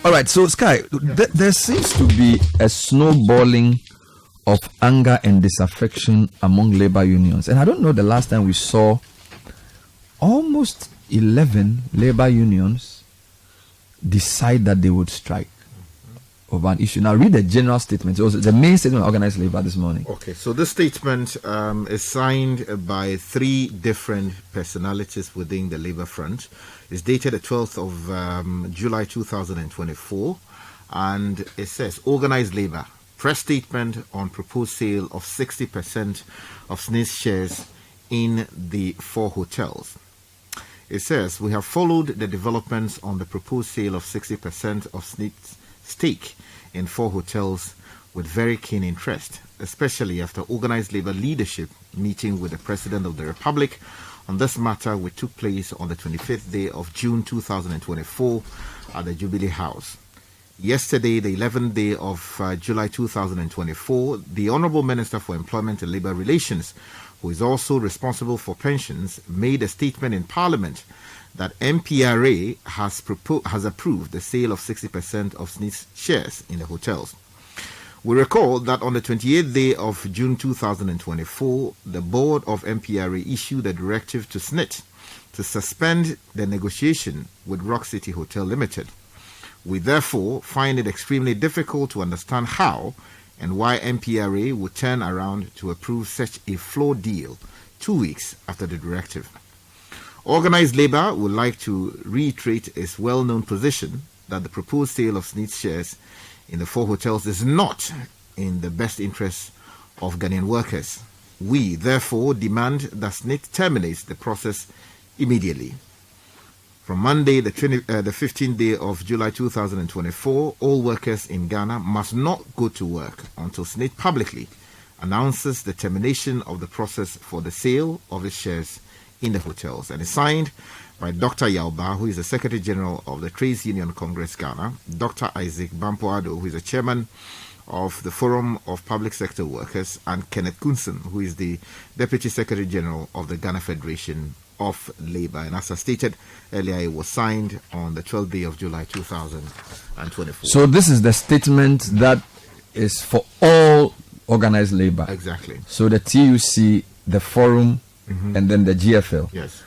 All right, so Sky, there seems to be a snowballing of anger and disaffection among labor unions. And I don't know the last time we saw almost 11 labor unions decide that they would strike over an issue. Now, read the general statement. It was the main statement of organized labor this morning. Okay, so this statement is signed by 3 different personalities within the labor front. It's dated the 12th of July 2024, and it says, Organized Labor, press statement on proposed sale of 60% of SSNIT shares in the 4 hotels. It says, we have followed the developments on the proposed sale of 60% of SSNIT's stake in 4 hotels with very keen interest, especially after Organized Labor leadership meeting with the President of the Republic on this matter, which took place on the 25th day of June 2024 at the Jubilee House. Yesterday, the 11th day of July 2024, the Honorable Minister for Employment and Labour Relations, who is also responsible for pensions, made a statement in Parliament that MPRA has approved the sale of 60% of SSNIT's shares in the hotels. We recall that on the 28th day of June 2024, the board of MPRA issued a directive to SSNIT to suspend the negotiation with Rock City Hotel Limited. We therefore find it extremely difficult to understand how and why MPRA would turn around to approve such a flawed deal 2 weeks after the directive. Organized Labour would like to reiterate its well-known position that the proposed sale of SSNIT shares in the 4 hotels is not in the best interest of Ghanaian workers. We, therefore, demand that SSNIT terminates the process immediately. From Monday, the 15th day of July 2024, all workers in Ghana must not go to work until SSNIT publicly announces the termination of the process for the sale of its shares in the hotels. And it's signed by Dr. Yauba, who is the Secretary General of the Trades Union Congress Ghana, Dr. Isaac Bampoado, who is the Chairman of the Forum of Public Sector Workers, and Kenneth Kunson, who is the Deputy Secretary General of the Ghana Federation of Labour. And as I stated earlier, it was signed on the 12th day of July 2024. So this is the statement that is for all organized labour. Exactly. So the TUC, the Forum, and then the GFL. Yes.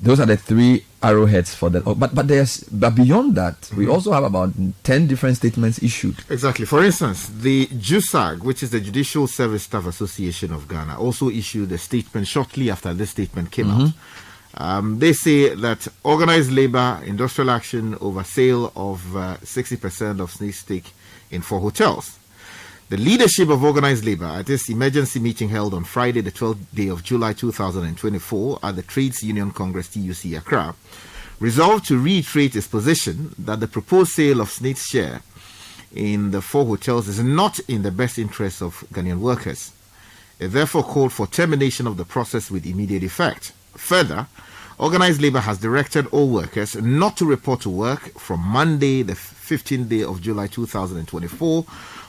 Those are the 3 arrowheads for that. But beyond that, we also have about 10 different statements issued. Exactly. For instance, the JUSAG, which is the Judicial Service Staff Association of Ghana, also issued a statement shortly after this statement came out. They say that organized labor, industrial action over sale of 60% of SSNIT stake in 4 hotels. The leadership of organized labor at this emergency meeting held on Friday, the 12th day of July 2024 at the Trades Union Congress TUC Accra, resolved to reiterate its position that the proposed sale of SSNIT's share in the 4 hotels is not in the best interest of Ghanaian workers. It therefore called for termination of the process with immediate effect. Further, organized labor has directed all workers not to report to work from Monday, the 15th day of July 2024,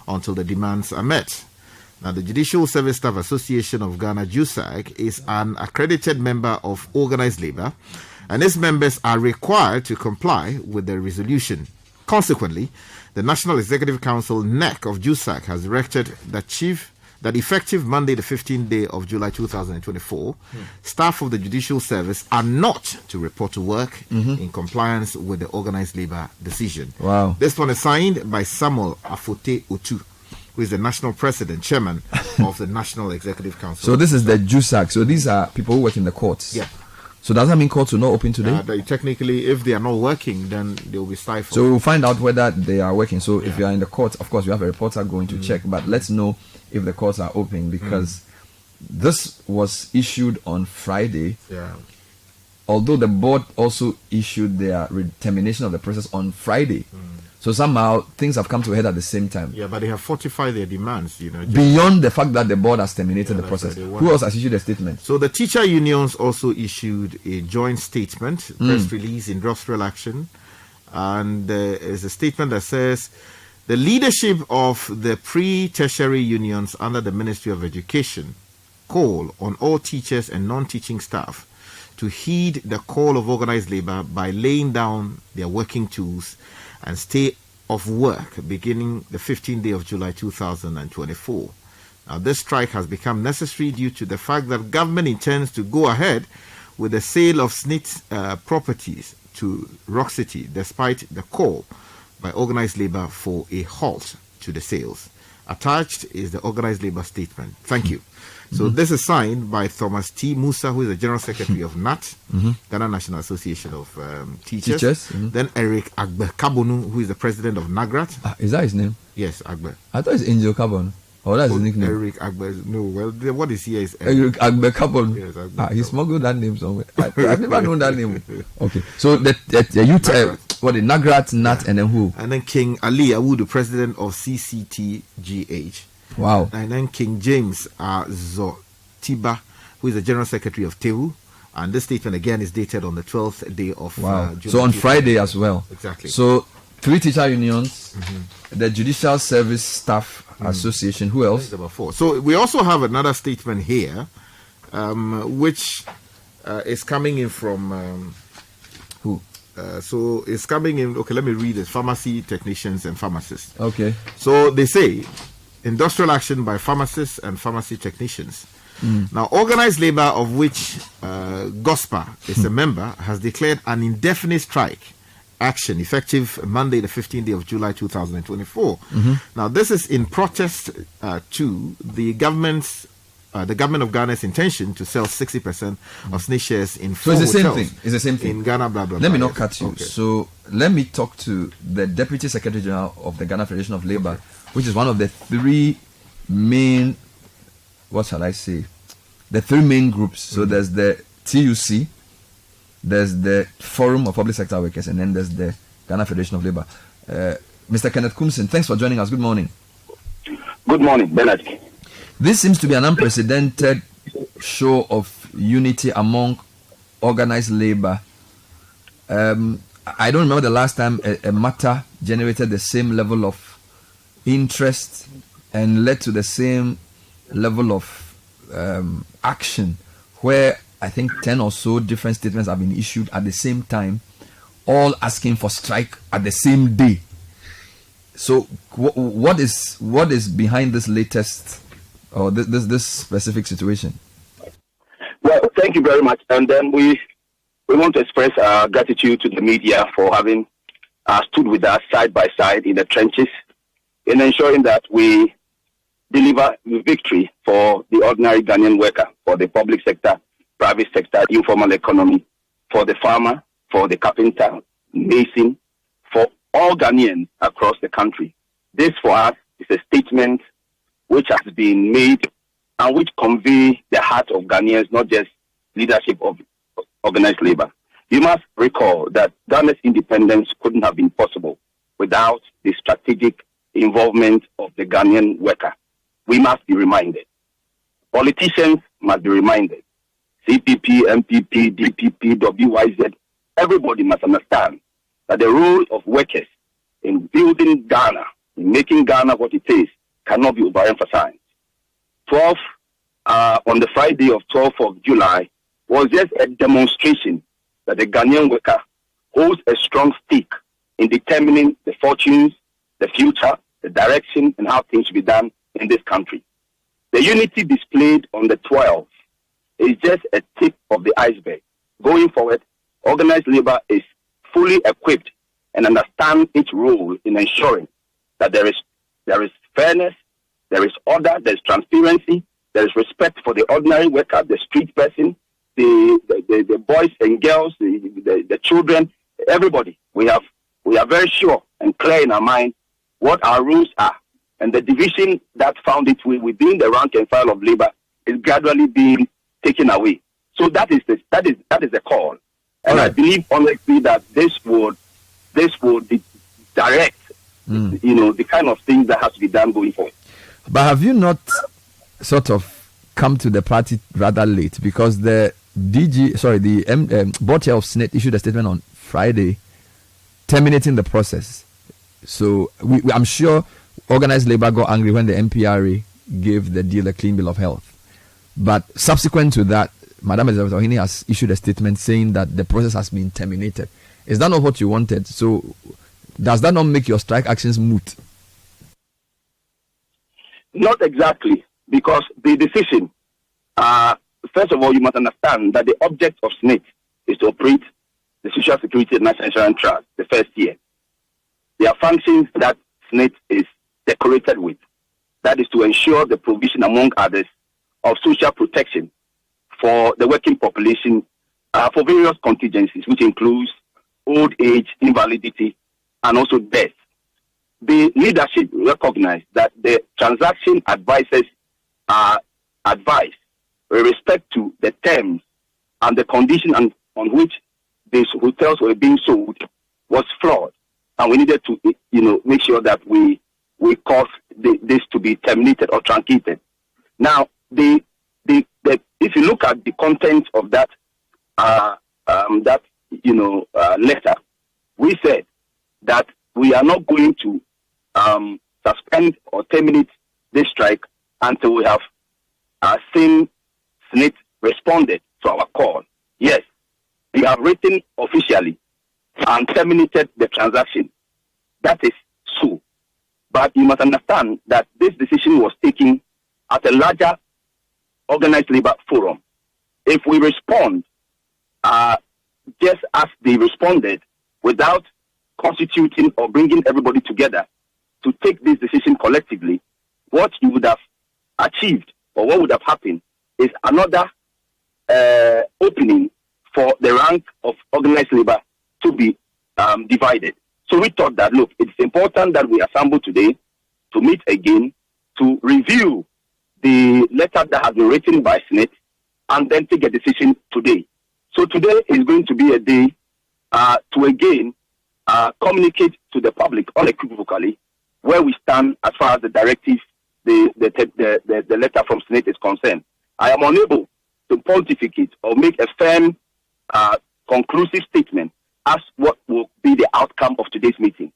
until the demands are met. Now, the Judicial Service Staff Association of Ghana, JUSAG, is an accredited member of organized labor, and its members are required to comply with the resolution. Consequently, the National Executive Council, NEC, of JUSAG has directed that effective Monday, the 15th day of July 2024, staff of the Judicial Service are not to report to work in compliance with the organized labor decision. Wow. This one is signed by Samuel Afote Otu, who is the National President, Chairman of the National Executive Council. So this is the JUSAG. So these are people who work in the courts. Yeah. So does that mean courts will not open today? Technically, if they are not working, then they will be stifled. So we'll find out whether they are working. So if you are in the courts, of course, we have a reporter going to check. But let's know if the courts are open, because this was issued on Friday. Yeah. Although the board also issued their termination of the process on Friday. So somehow things have come to a head at the same time. Yeah, but they have fortified their demands, beyond the fact that the board has terminated the process. Who else has issued a statement? So the teacher unions also issued a joint statement, press release, industrial action. And there is a statement that says, the leadership of the pre-tertiary unions under the Ministry of Education call on all teachers and non-teaching staff to heed the call of organized labor by laying down their working tools and stay of work beginning the 15th day of July 2024. Now, this strike has become necessary due to the fact that government intends to go ahead with the sale of SSNIT properties to Rock City, despite the call by Organised Labour for a halt to the sales. Attached is the Organised Labour statement. Thank you. So this is signed by Thomas T. Musa, who is the General Secretary of NAT, Ghana National Association of Teachers. Then Eric Agbe Kabonu, who is the President of NAGRAT. Is that his name? Yes, Agbe. I thought it's Angel Kabon. Oh, that's his nickname. Eric Agbe. No, well, what is here is Eric Agbe Kabon. Yes, Agbe he smuggled that name somewhere. I've never known that name. Okay, so the youth, what the NAGRAT, NAT, and then who? And then King Ali Awu, the President of CCTGH. Wow. And then King James Zotiba, who is the General Secretary of TEU. And this statement again is dated on the 12th day of July. So on Friday as well. Exactly. So 3 teacher unions, the Judicial Service Staff Association. Who else? That's about 4. So we also have another statement here, which is coming in from who? So it's coming in. Okay, let me read it. Pharmacy technicians and pharmacists. Okay. So they say industrial action by pharmacists and pharmacy technicians. Now, Organised Labour, of which GOSPA is a member, has declared an indefinite strike action effective Monday, the 15th day of July 2024. Now, this is in protest to the government of Ghana's intention to sell 60% of SSNIT shares in So it's the same thing. It's the same thing. In Ghana, blah, blah, Let me blah, not cut you. Okay. So let me talk to the Deputy Secretary General of the Ghana Federation of Labour, which is one of the 3 main, what shall I say, the 3 main groups. So there's the TUC, there's the Forum of Public Sector Workers, and then there's the Ghana Federation of Labour. Mr. Kenneth Kumsin, thanks for joining us. Good morning. Good morning, Bernard. This seems to be an unprecedented show of unity among organized labor. I don't remember the last time a matter generated the same level of interest and led to the same level of action, where I think 10 or so different statements have been issued at the same time, all asking for strike at the same day. So what is behind this latest or this specific situation? Well, thank you very much. And then we want to express our gratitude to the media for having stood with us side by side in the trenches in ensuring that we deliver victory for the ordinary Ghanaian worker, for the public sector, private sector, informal economy, for the farmer, for the carpenter, mason, for all Ghanaians across the country. This for us is a statement which has been made and which convey the heart of Ghanaians, not just leadership of organized labor. You must recall that Ghana's independence couldn't have been possible without the strategic involvement of the Ghanaian worker. We must be reminded. Politicians must be reminded. CPP, MPP, DPP, WYZ, everybody must understand that the role of workers in building Ghana, in making Ghana what it is, cannot be overemphasized. On the Friday of 12th of July was just a demonstration that the Ghanaian worker holds a strong stake in determining the fortunes, the future, the direction, and how things should be done in this country. The unity displayed on the 12th is just a tip of the iceberg. Going forward, organized labor is fully equipped and understands its role in ensuring that there is fairness, there is order, there is transparency, there is respect for the ordinary worker, the street person, the boys and girls, the children, everybody. We are very sure and clear in our mind what our rules are. And the division that found its way within the rank and file of labor is gradually being taken away. So that is the call. And right. I believe honestly that this would direct the kind of things that has to be done going forward. But have you not sort of come to the party rather late? Because the board chair of SSNIT issued a statement on Friday terminating the process. So I'm sure organized labor got angry when the MPRA gave the deal a clean bill of health. But subsequent to that, Madam Elizabeth Ohini has issued a statement saying that the process has been terminated. Is that not what you wanted? So does that not make your strike actions moot? Not exactly, because the decision, first of all, you must understand that the object of SSNIT is to operate the Social Security and National Insurance Trust the first year. There are functions that SSNIT is decorated with. That is to ensure the provision, among others, of social protection for the working population for various contingencies, which includes old age, invalidity, and also death. The leadership recognized that the transaction advisors are advised with respect to the terms and the condition on which these hotels were being sold was flawed, and we needed to, make sure that we cause this to be terminated or truncated. Now, if you look at the content of that letter, we said that we are not going to suspend or terminate this strike until we have seen SSNIT responded to our call. Yes, we have written officially and terminated the transaction. That is so. But you must understand that this decision was taken at a larger organized labor forum. If we respond just as they responded without constituting or bringing everybody together to take this decision collectively, what you would have achieved or what would have happened is another opening for the rank of organized labor to be divided. So we thought that, look, it's important that we assemble today to meet again, to review the letter that has been written by SSNIT, and then take a decision today. So today is going to be a day to again communicate to the public unequivocally where we stand as far as the directive, the letter from SSNIT is concerned. I am unable to pontificate or make a firm, conclusive statement as what will be the outcome of today's meeting.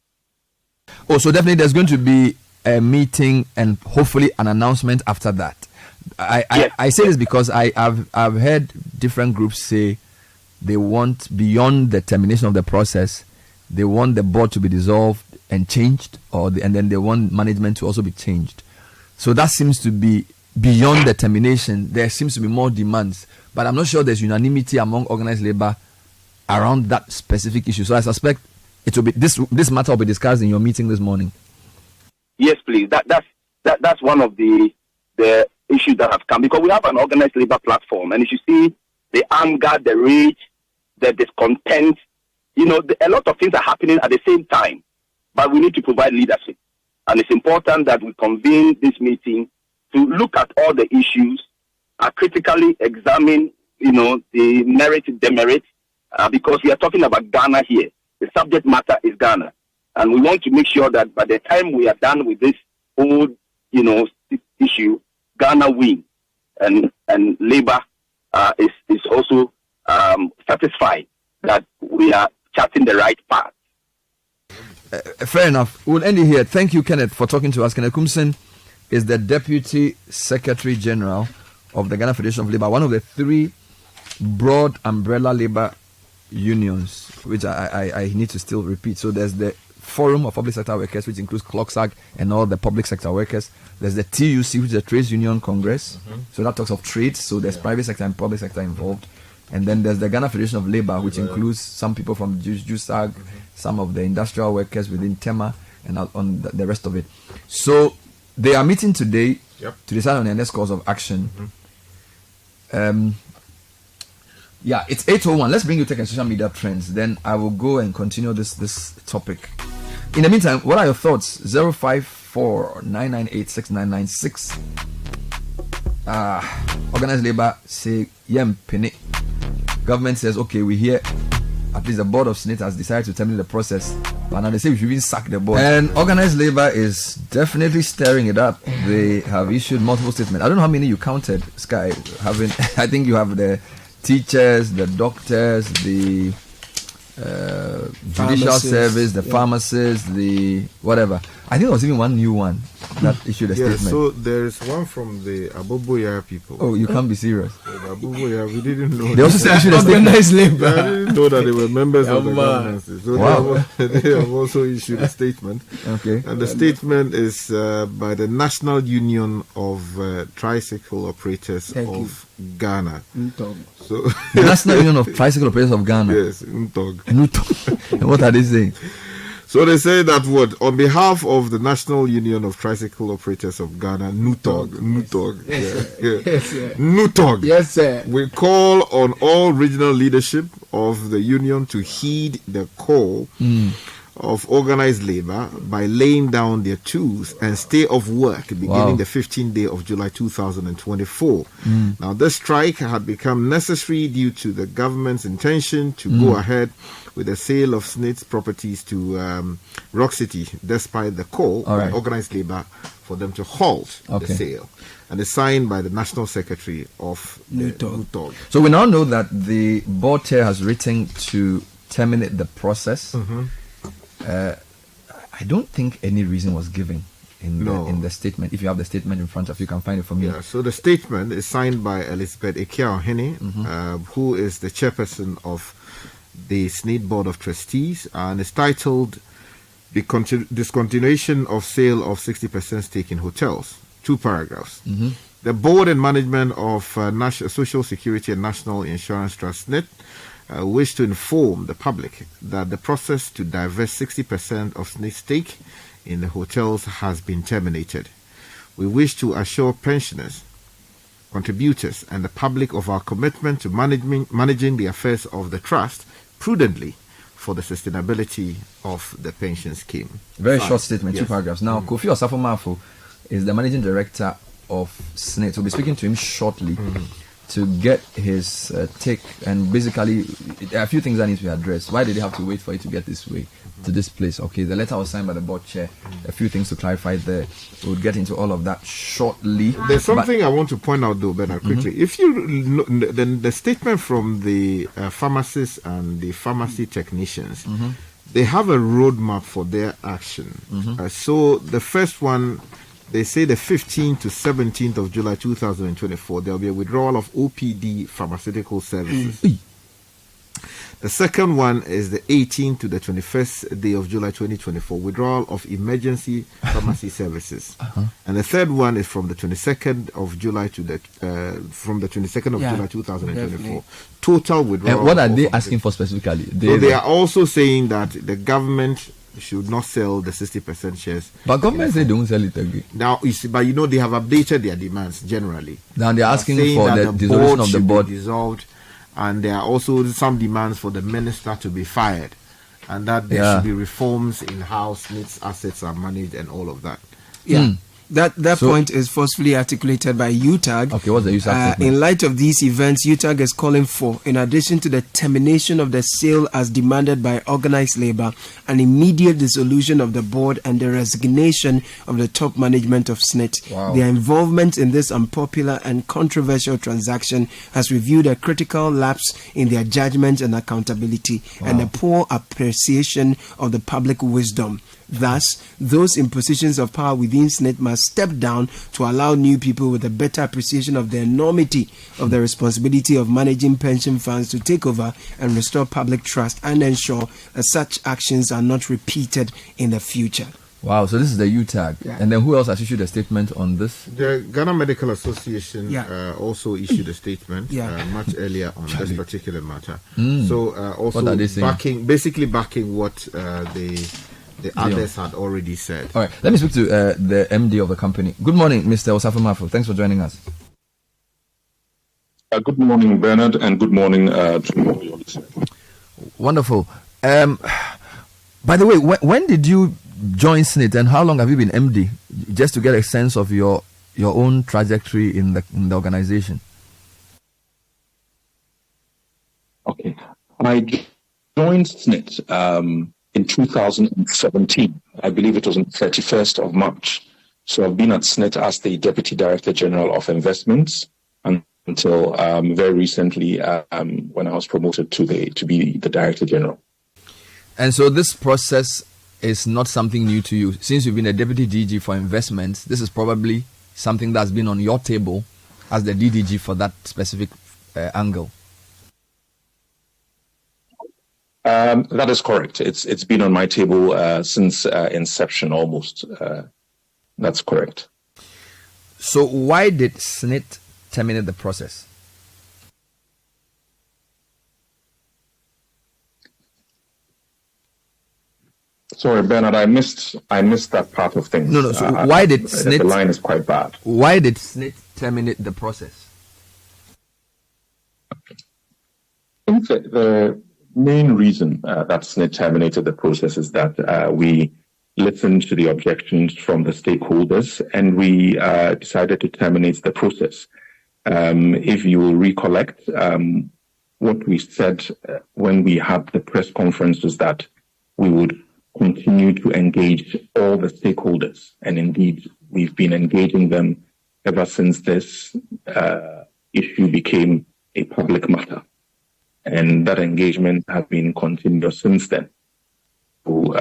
Oh, so definitely there's going to be a meeting and hopefully an announcement after that. I say this because I've heard different groups say they want, beyond the termination of the process, they want the board to be dissolved and changed, and then they want management to also be changed. So that seems to be beyond the termination. There seems to be more demands, but I'm not sure there's unanimity among organized labor around that specific issue. So I suspect it will be this matter will be discussed in your meeting this morning. Yes, please. That's one of the issues that have come, because we have an organized labor platform, and if you see the anger, the rage, the discontent, a lot of things are happening at the same time, but we need to provide leadership. And it's important that we convene this meeting to look at all the issues, critically examine, the merit, demerit, because we are talking about Ghana here. The subject matter is Ghana. And we want to make sure that by the time we are done with this whole, issue, Ghana wins, and labor is also satisfied that we are charting the right path. Fair enough. We'll end it here. Thank you, Kenneth, for talking to us. Kenneth Kumsen is the Deputy Secretary General of the Ghana Federation of Labour, one of the three broad umbrella labor unions, which I need to still repeat. So there's the Forum of Public Sector Workers, which includes CLOCSAG and all the public sector workers. There's the TUC, which is the Trades Union Congress. So that talks of trades. So there's private sector and public sector involved. And then there's the Ghana Federation of Labour, which includes some people from Judicial, some of the industrial workers within TEMA, and on the rest of it. So they are meeting today to decide on the next course of action. It's 8:01. Let's bring you tech and social media trends. Then I will go and continue this topic. In the meantime, what are your thoughts? 054-998-6996. Organized labor say penny. Government says, okay, we hear at least the board of SSNIT has decided to terminate the process, but now they say we should even sack the board. And organized labor is definitely stirring it up. They have issued multiple statements. I don't know how many you counted, Sky. I think you have the teachers, the doctors, the judicial service, the pharmacists, the whatever. I think there was even one new one. that issued a statement? So there is one from the Aboboya people. Oh, you can't be serious. Aboboya, we didn't know. They also said issued a statement. Organized labor. I didn't know that they were members of the government. So Wow. they have also issued a statement. Okay. And the statement is by the National Union of Tricycle Operators of Ghana. So The National Union of Tricycle Operators of Ghana. yes, Ntog. And what are they saying? So they say that on behalf of the National Union of Tricycle Operators of Ghana, NUTOG, NUTOG, Yes, sir. we call on all regional leadership of the union to heed the call of organized labor by laying down their tools and stay off work beginning the 15th day of July 2024. Now, this strike had become necessary due to the government's intention to go ahead with the sale of SSNIT's properties to Rock City, despite the call by organized labor for them to halt the sale. And it's signed by the National Secretary of NUTOG. So we now know that the board chair has written to terminate the process. I don't think any reason was given in the statement. If you have the statement in front of you, you can find it for me. Yeah, so the statement is signed by Elizabeth Ekia-Ohene, who is the chairperson of the SSNIT Board of Trustees, and it's titled "The Discontinuation of Sale of 60% Stake in Hotels." 2 paragraphs. The board and management of Social Security and National Insurance Trust SSNIT wish to inform the public that the process to divest 60% of SSNIT stake in the hotels has been terminated. We wish to assure pensioners, contributors, and the public of our commitment to managing the affairs of the trust prudently for the sustainability of the pension scheme. Very short statement, 2 paragraphs. Now, Kofi Osafo-Mafo is the managing director of SSNIT. We'll be speaking to him shortly to get his take, and basically there are a few things that need to be addressed. Why did they have to wait for it to get this way, to this place? Okay, the letter was signed by the board chair. A few things to clarify there. We'll get into all of that shortly. There's something I want to point out though, Bernard, quickly. If you the statement from the pharmacists and the pharmacy technicians, they have a roadmap for their action. So the first one, they say the 15th to 17th of July 2024, there will be a withdrawal of OPD pharmaceutical services. The second one is the 18th to the 21st day of July 2024, withdrawal of emergency pharmacy services. And the third one is from the 22nd of July to the July 2024. Definitely. Total withdrawal. And what are they asking for specifically? They are also saying that the government should not sell the 60% shares. But government say they don't sell it again. Now, you see, but you know, they have updated their demands generally. Now they're asking saying for that the dissolution of the should board. be dissolved, and there are also some demands for the minister to be fired, and that there should be reforms in how SSNIT's assets are managed and all of that. That point is forcefully articulated by UTAG. Okay, what's the UTAG statement? In light of these events, UTAG is calling for, in addition to the termination of the sale as demanded by organized labor, an immediate dissolution of the board and the resignation of the top management of SSNIT. Their involvement in this unpopular and controversial transaction has revealed a critical lapse in their judgment and accountability and a poor appreciation of the public wisdom. Thus, those in positions of power within SSNIT must step down to allow new people with a better appreciation of the enormity of the responsibility of managing pension funds to take over and restore public trust and ensure that such actions are not repeated in the future. Wow, so this is the UTAG. And then who else has issued a statement on this? The Ghana Medical Association also issued a statement much earlier on this particular matter. So also What are they saying? basically backing what the others had already said. All right, let me speak to the MD of the company. Good morning, Mr. Osafo-Mafo. Thanks for joining us. Good morning, Bernard, and good morning to all your listeners. Wonderful. By the way, when did you join SSNIT, and how long have you been MD? Just to get a sense of your own trajectory in the organization. Okay, I joined SSNIT in 2017. I believe it was on the 31st of March. So I've been at SSNIT as the Deputy Director General of Investments until very recently when I was promoted to be the Director General. And so this process is not something new to you. Since you've been a deputy DG for investments, this is probably something that's been on your table as the DDG for that specific angle. That is correct. It's been on my table since inception almost. That's correct. So why did SSNIT terminate the process? Sorry, Bernard, I missed that part of things. No. So why did SSNIT? The line is quite bad. Why did SSNIT terminate the process? I think the main reason that SSNIT terminated the process is that we listened to the objections from the stakeholders and we decided to terminate the process. If you will recollect, what we said when we had the press conference was that we would continue to engage all the stakeholders. And indeed, we've been engaging them ever since this issue became a public matter. And that engagement has been continuous since then. So,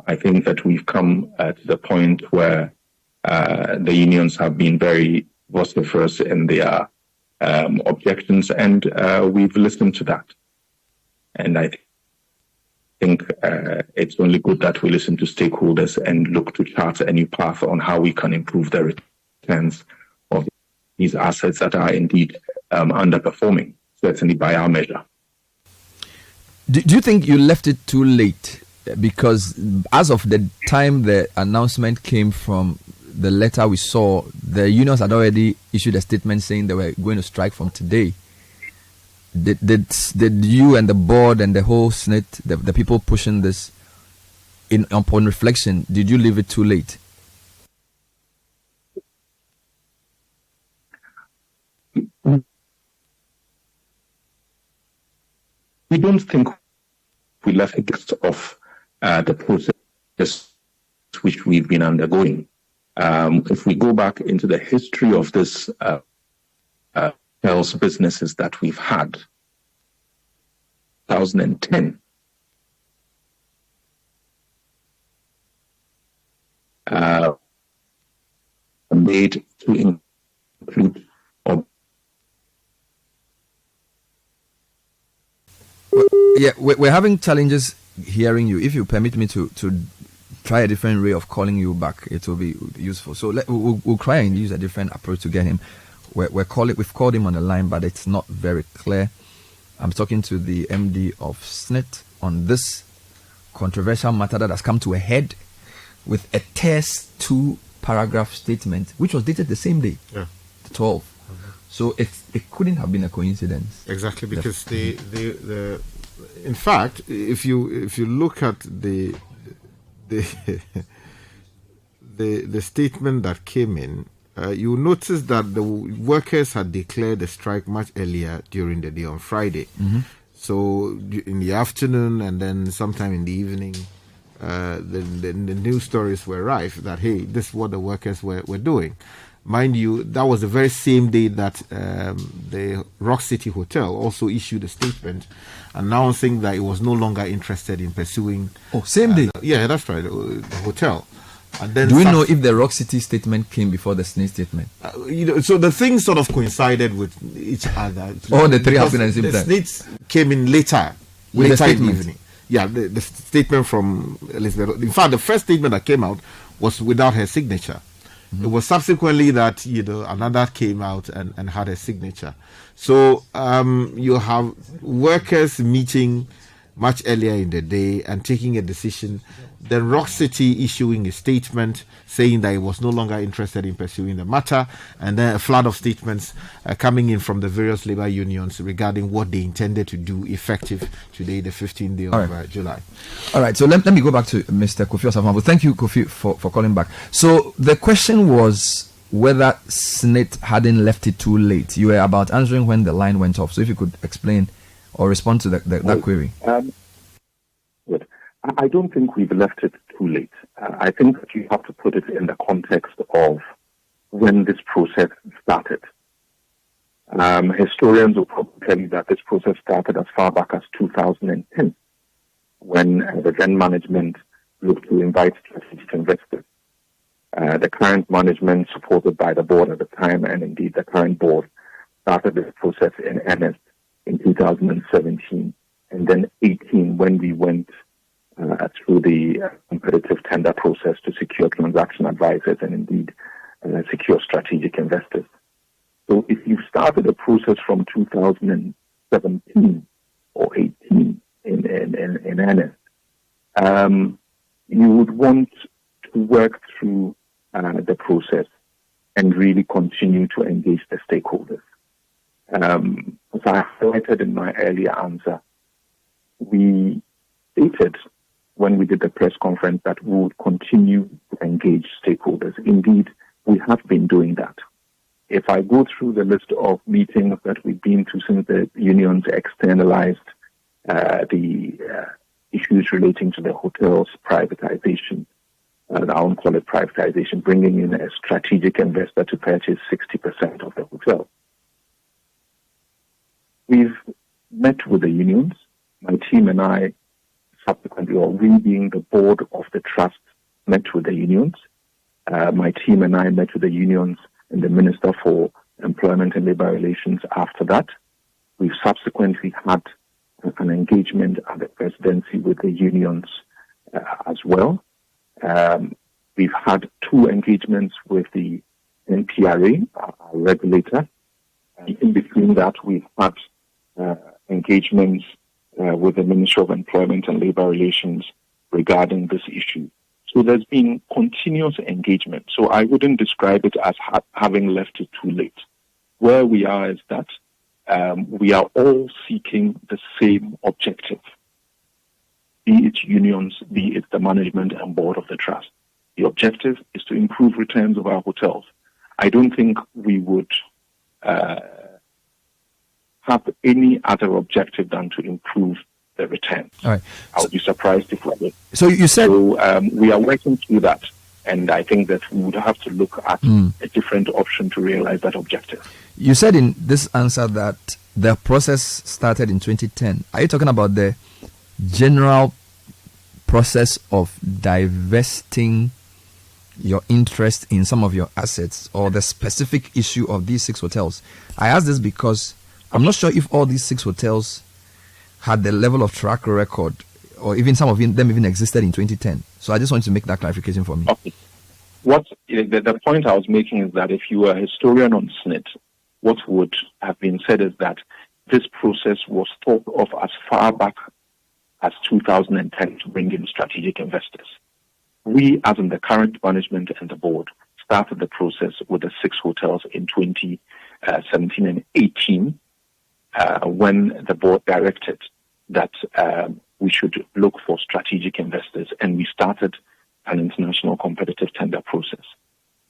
I think that we've come to the point where the unions have been very vociferous in their objections, and we've listened to that. And I think it's only good that we listen to stakeholders and look to chart a new path on how we can improve the returns of these assets that are indeed underperforming, certainly by our measure. Do you think you left it too late? Because as of the time the announcement came from the letter we saw, the unions had already issued a statement saying they were going to strike from today. Did you and the board and the whole SSNIT, the people pushing this, upon reflection, did you leave it too late? We don't think we left it off the process which we've been undergoing. If we go back into the history of this health businesses that we've had, 2010, made to include. Yeah, we're having challenges hearing you. If you permit me to try a different way of calling you back, it will be useful. So we'll try and use a different approach to get him. We've called him on the line, but it's not very clear. I'm talking to the MD of SSNIT on this controversial matter that has come to a head with a test 2-paragraph statement, which was dated the same day, the 12th. So it couldn't have been a coincidence. Exactly, because the in fact, if you look at the statement that came in, you notice that the workers had declared a strike much earlier during the day on Friday. So in the afternoon and then sometime in the evening, the news stories were rife that, hey, this is what the workers were doing. Mind you, that was the very same day that the Rock City Hotel also issued a statement announcing that it was no longer interested in pursuing. Oh, same day? Yeah, that's right, the hotel. And then do we know if the Rock City statement came before the SSNIT statement? So the things sort of coincided with each other. All the three happened at the same time. The SSNIT came in later in the evening. Yeah, the statement from Elizabeth. In fact, the first statement that came out was without her signature. It was subsequently that another came out and had a signature. So you have workers meeting much earlier in the day and taking a decision. Then Rock City issuing a statement saying that it was no longer interested in pursuing the matter, and then a flood of statements coming in from the various labor unions regarding what they intended to do effective today, the 15th day of July. All right, so let me go back to Mr. Kofi Osafo. Thank you, Kofi, for calling back. So the question was whether SSNIT hadn't left it too late. You were about answering when the line went off. So if you could explain or respond to that query. Good. I don't think we've left it too late. I think that you have to put it in the context of when this process started. Historians will probably tell you that this process started as far back as 2010, when the then management look to invite strategic investors. The current management, supported by the board at the time, and indeed the current board, started this process in earnest in 2017, and then 18 when we went through the competitive tender process to secure transaction advisors and indeed secure strategic investors. So if you started a process from 2017 or 18 in earnest, you would want to work through the process and really continue to engage the stakeholders. As I highlighted in my earlier answer, we stated when we did the press conference that we would continue to engage stakeholders. Indeed, we have been doing that. If I go through the list of meetings that we've been to since the unions externalized the issues relating to the hotels privatization, I won't call it privatization, bringing in a strategic investor to purchase 60% of the hotel. We've met with the unions. My team and I subsequently, or we being the board of the trust, met with the unions. My team and I met with the unions and the Minister for Employment and Labour Relations after that. We've subsequently had an engagement at the presidency with the unions as well. We've had 2 engagements with the NPRA, our regulator. And in between that, we've had engagements with the Ministry of Employment and Labour Relations regarding this issue. So there's been continuous engagement. So I wouldn't describe it as having left it too late. Where we are is that we are all seeking the same objective, be it unions, be it the management and board of the trust. The objective is to improve returns of our hotels. I don't think we would have any other objective than to improve the return. All right. I would be surprised if we did. So you said... So we are working through that, and I think that we would have to look at a different option to realize that objective. You said in this answer that the process started in 2010. Are you talking about the general process of divesting your interest in some of your assets, or the specific issue of these 6 hotels? I ask this because I'm not sure if all these 6 hotels had the level of track record, or even some of them even existed in 2010. So I just want to make that clarification for me. Okay. The point I was making is that if you were a historian on SSNIT, what would have been said is that this process was thought of as far back as 2010 to bring in strategic investors. We, as in the current management and the board, started the process with the 6 hotels in 2017 and 18, when the board directed that we should look for strategic investors, and we started an international competitive tender process.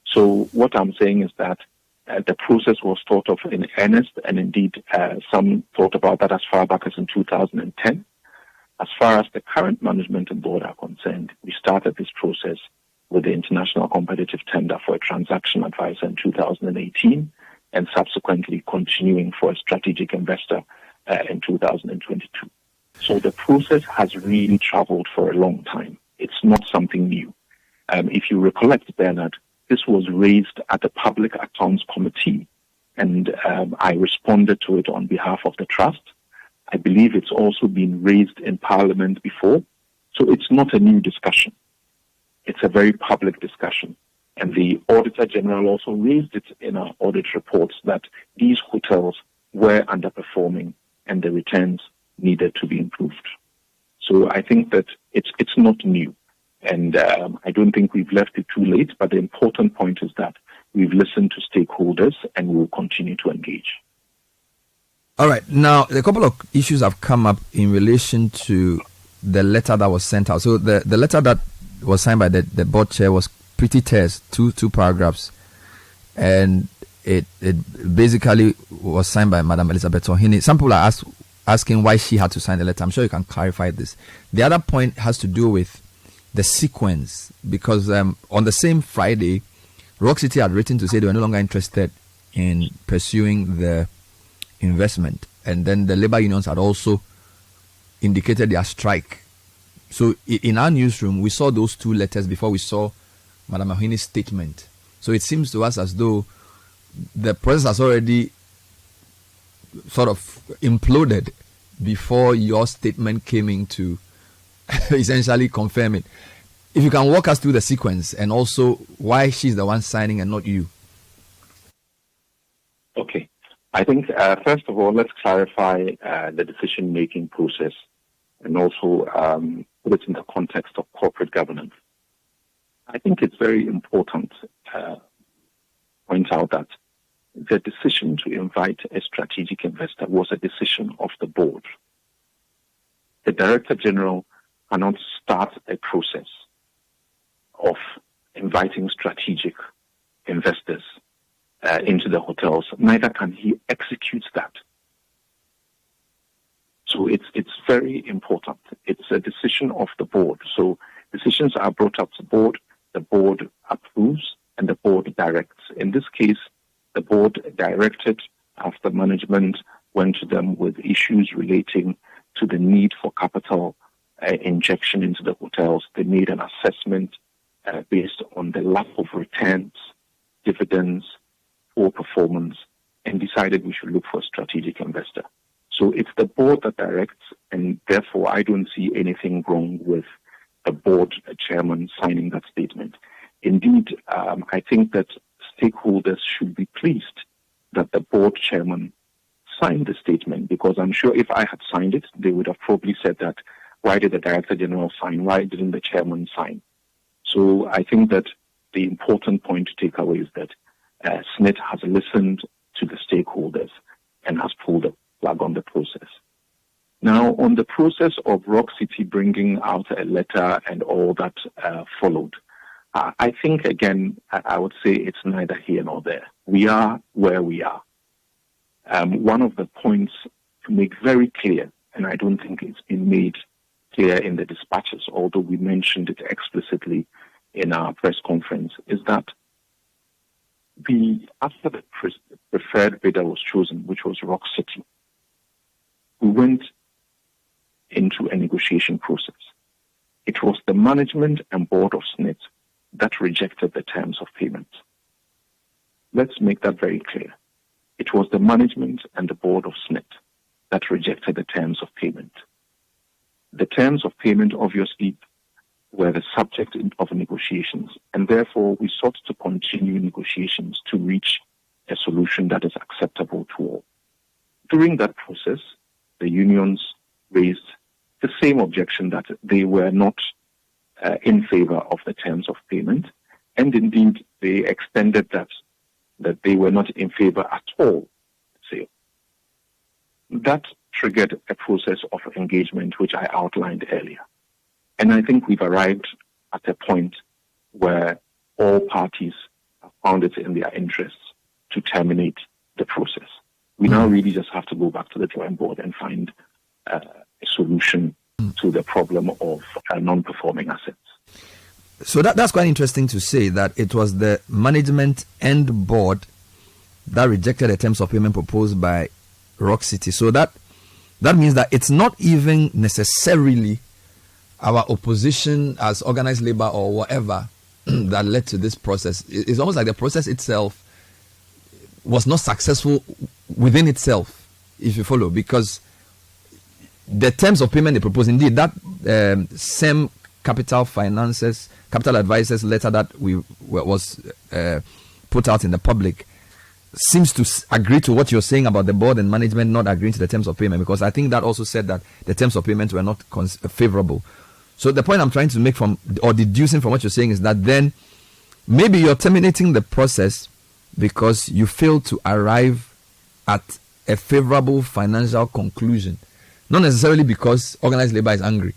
So what I'm saying is that the process was thought of in earnest, and indeed some thought about that as far back as in 2010. As far as the current management and board are concerned, we started this process with the international competitive tender for a transaction advisor in 2018, and subsequently continuing for a strategic investor in 2022. So the process has really traveled for a long time. It's not something new. If you recollect, Bernard, this was raised at the Public Accounts Committee, and I responded to it on behalf of the trust. I believe it's also been raised in Parliament before. So it's not a new discussion. It's a very public discussion. And the Auditor General also raised it in our audit reports that these hotels were underperforming and the returns needed to be improved. So I think that it's not new. And I don't think we've left it too late, but the important point is that we've listened to stakeholders and we'll continue to engage. All right. Now, a couple of issues have come up in relation to the letter that was sent out. So the letter that was signed by the board chair was pretty terse, two paragraphs. And it basically was signed by Madam Elizabeth Ohini. Some people are asking why she had to sign the letter. I'm sure you can clarify this. The other point has to do with the sequence, because on the same Friday, Rock City had written to say they were no longer interested in pursuing the investment, and then the labor unions had also indicated their strike So in our newsroom, we saw those two letters before we saw Madam Mahini's statement. So it seems to us as though the process has already sort of imploded before your statement came in to essentially confirm it. If you can walk us through the sequence and also why she's the one signing and not you. Okay. I think, first of all, let's clarify the decision-making process and also put it in the context of corporate governance. I think it's very important to point out that the decision to invite a strategic investor was a decision of the board. The Director General cannot start a process of inviting strategic investors into the hotels. Neither can he execute that. So it's very important. It's a decision of the board. So decisions are brought up to the board approves, and the board directs. In this case, the board directed after management went to them with issues relating to the need for capital injection into the hotels. They made an assessment based on the lack of returns, dividends, poor performance, and decided we should look for a strategic investor. So it's the board that directs, and therefore I don't see anything wrong with the board chairman signing that statement. Indeed, I think that stakeholders should be pleased that the board chairman signed the statement, because I'm sure if I had signed it, they would have probably said that, why did the Director General sign? Why didn't the chairman sign? So I think that the important point to take away is that SSNIT has listened to the stakeholders and has pulled the plug on the process. Now, on the process of Rock City bringing out a letter and all that followed, I think, again, I would say it's neither here nor there. We are where we are. One of the points to make very clear, and I don't think it's been made clear in the dispatches, although we mentioned it explicitly in our press conference, is that after the preferred bidder was chosen, which was Rock City, we went into a negotiation process. It was the management and board of SSNIT that rejected the terms of payment. Let's make that very clear. It was the management and the board of SSNIT that rejected the terms of payment. The terms of payment obviously were the subject of negotiations, and therefore we sought to continue negotiations to reach a solution that is acceptable to all. During that process, the unions raised the same objection that they were not in favor of the terms of payment, and indeed they extended that they were not in favor at all. So that triggered a process of engagement which I outlined earlier. And I think we've arrived at a point where all parties have found it in their interests to terminate the process. We now really just have to go back to the drawing board and find a solution to the problem of non-performing assets. So that's quite interesting to say that it was the management and board that rejected the terms of payment proposed by Rock City. So that means that it's not even necessarily our opposition as organized labor or whatever that led to this process. It's almost like the process itself was not successful within itself, if you follow, because the terms of payment they proposed, indeed, that same capital advisors letter that was put out in the public seems to agree to what you're saying about the board and management not agreeing to the terms of payment, because I think that also said that the terms of payment were not favorable. So the point I'm trying to make or deducing from what you're saying is that then maybe you're terminating the process because you failed to arrive at a favorable financial conclusion, not necessarily because organized labor is angry.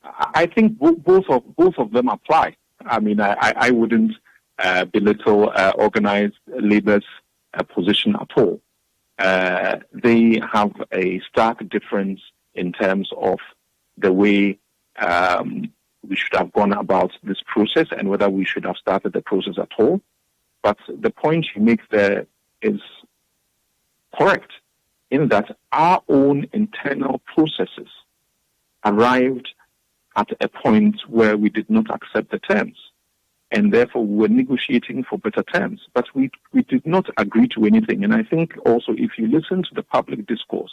I think both of them apply. I mean, I wouldn't belittle organized labor's position at all. They have a stark difference in terms of the way we should have gone about this process and whether we should have started the process at all. But the point you make there is correct, in that our own internal processes arrived at a point where we did not accept the terms. And therefore, we were negotiating for better terms. But we did not agree to anything. And I think also, if you listen to the public discourse,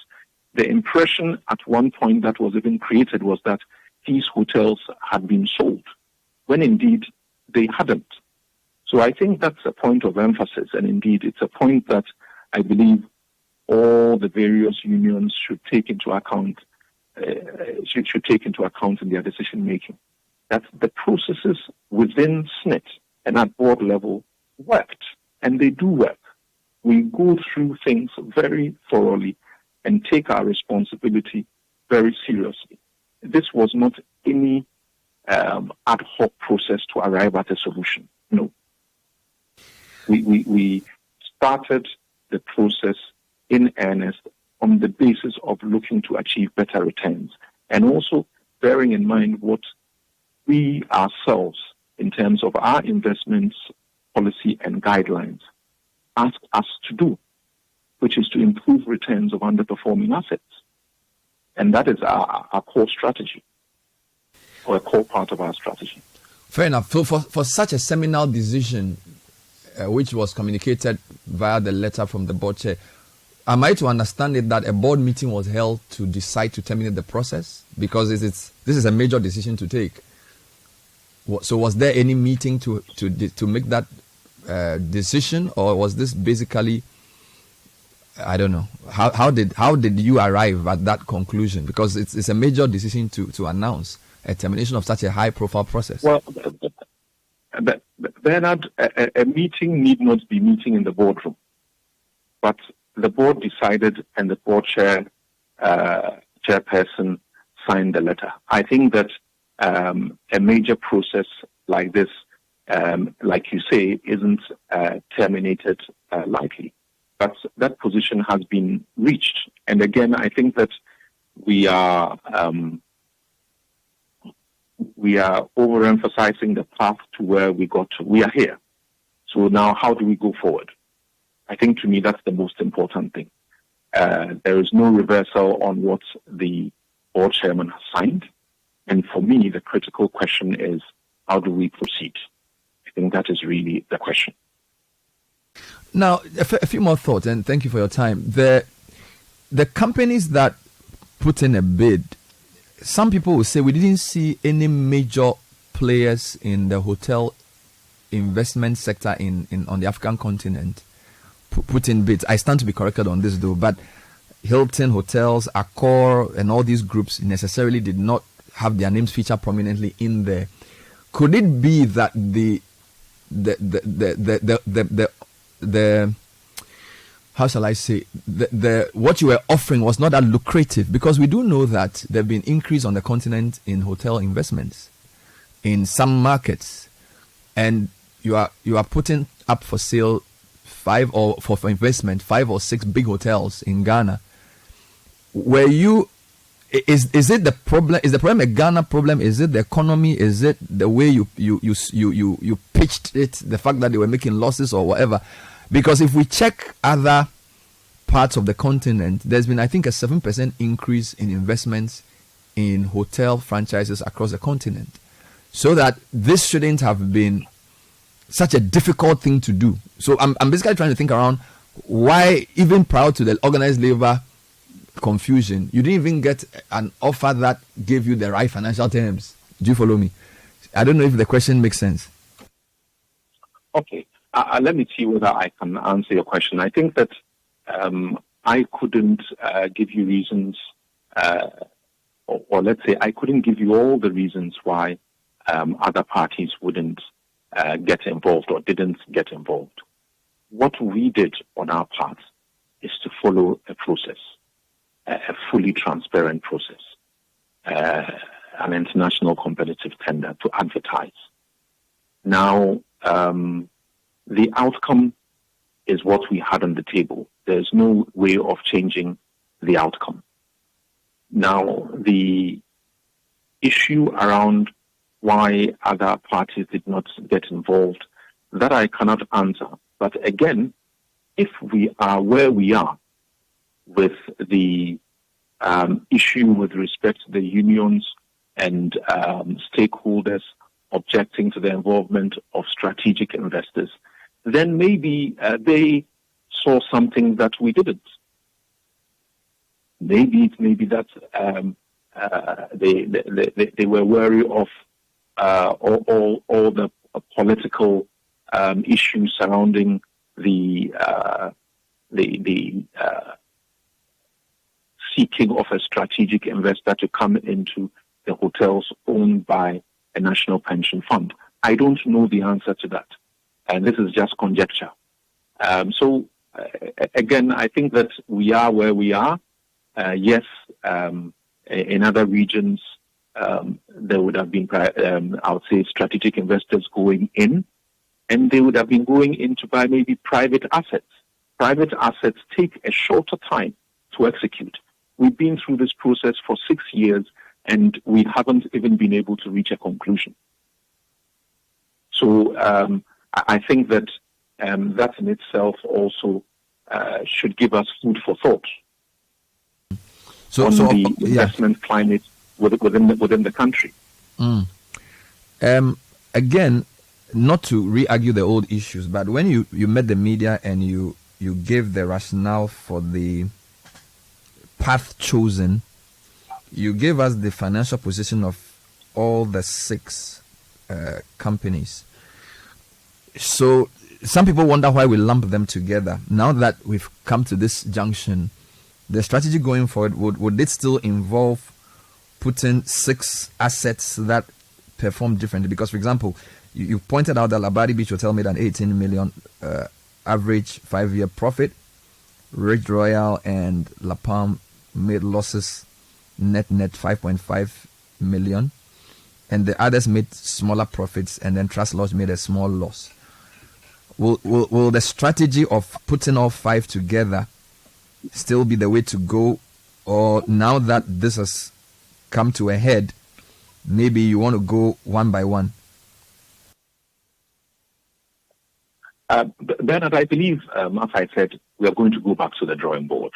the impression at one point that was even created was that these hotels had been sold, when indeed they hadn't. So I think that's a point of emphasis. And indeed, it's a point that I believe all the various unions should take into account in their decision making. That the processes within SSNIT and at board level worked, and they do work. We go through things very thoroughly and take our responsibility very seriously. This was not any ad hoc process to arrive at a solution. No. We started the process in earnest on the basis of looking to achieve better returns, and also bearing in mind what we ourselves, in terms of our investments, policy and guidelines, ask us to do, which is to improve returns of underperforming assets. And that is our core strategy, or a core part of our strategy. Fair enough. So for such a seminal decision, which was communicated via the letter from the board chair, am I to understand it that a board meeting was held to decide to terminate the process? Because this is a major decision to take. So was there any meeting to make that decision, or was this basically, I don't know, how did you arrive at that conclusion? Because it's a major decision to announce a termination of such a high profile process. Well, Bernard, a meeting need not be meeting in the boardroom, but the board decided and the board chairperson signed the letter. I think that a major process like this, like you say, isn't terminated lightly. But that position has been reached. And again, I think that we are overemphasizing the path to where we got to. We are here. So now how do we go forward? I think to me that's the most important thing. There is no reversal on what the board chairman has signed. And for me, the critical question is, how do we proceed? I think that is really the question. Now, a few more thoughts, and thank you for your time. The companies that put in a bid, some people will say we didn't see any major players in the hotel investment sector on the African continent put in bids. I stand to be corrected on this though, but Hilton Hotels, Accor, and all these groups necessarily did not have their names featured prominently in there. Could it be that the how shall I say, the what you were offering was not that lucrative? Because we do know that there have been increase on the continent in hotel investments in some markets, and you are putting up for sale five or six big hotels in Ghana. Were you? Is it the problem? Is the problem a Ghana problem? Is it the economy? Is it the way you pitched it? The fact that they were making losses or whatever? Because if we check other parts of the continent, there's been, I think, a 7% increase in investments in hotel franchises across the continent. So that this shouldn't have been such a difficult thing to do. So I'm basically trying to think around why, even prior to the organized labor confusion, you didn't even get an offer that gave you the right financial terms. Do you follow me? I don't know if the question makes sense. Okay. Let me see whether I can answer your question. I think that I couldn't give you reasons, or let's say I couldn't give you all the reasons why other parties wouldn't get involved or didn't get involved. What we did on our part is to follow a process, a fully transparent process, an international competitive tender to advertise. Now, the outcome is what we had on the table. There's no way of changing the outcome. Now, the issue around why other parties did not get involved, that I cannot answer. But again, if we are where we are with the issue with respect to the unions and stakeholders objecting to the involvement of strategic investors, then maybe they saw something that we didn't. Maybe that they were wary of all the political issues surrounding the seeking of a strategic investor to come into the hotels owned by a national pension fund. I don't know the answer to that, and this is just conjecture. So again, I think that we are where we are. Yes, in other regions, there would have been, I would say, strategic investors going in, and they would have been going in to buy maybe private assets. Private assets take a shorter time to execute. We've been through this process for 6 years, and we haven't even been able to reach a conclusion. So I think that that in itself also should give us food for thought on the investment climate within the country. Again, not to re-argue the old issues, but when you met the media and you gave the rationale for the path chosen, you gave us the financial position of all the 6 companies. So some people wonder why we lump them together. Now that we've come to this junction, the strategy going forward, would it still involve putting 6 assets that perform differently? Because, for example, you pointed out that Labadi Beach Hotel made an 18 million average 5-year profit. Ridge Royal and La Palm made losses net 5.5 million, and the others made smaller profits, and then Trust Lodge made a small loss. Will the strategy of putting all 5 together still be the way to go, or now that this has come to a head, maybe you want to go one by one? Bernard, I believe, as I said, we are going to go back to the drawing board.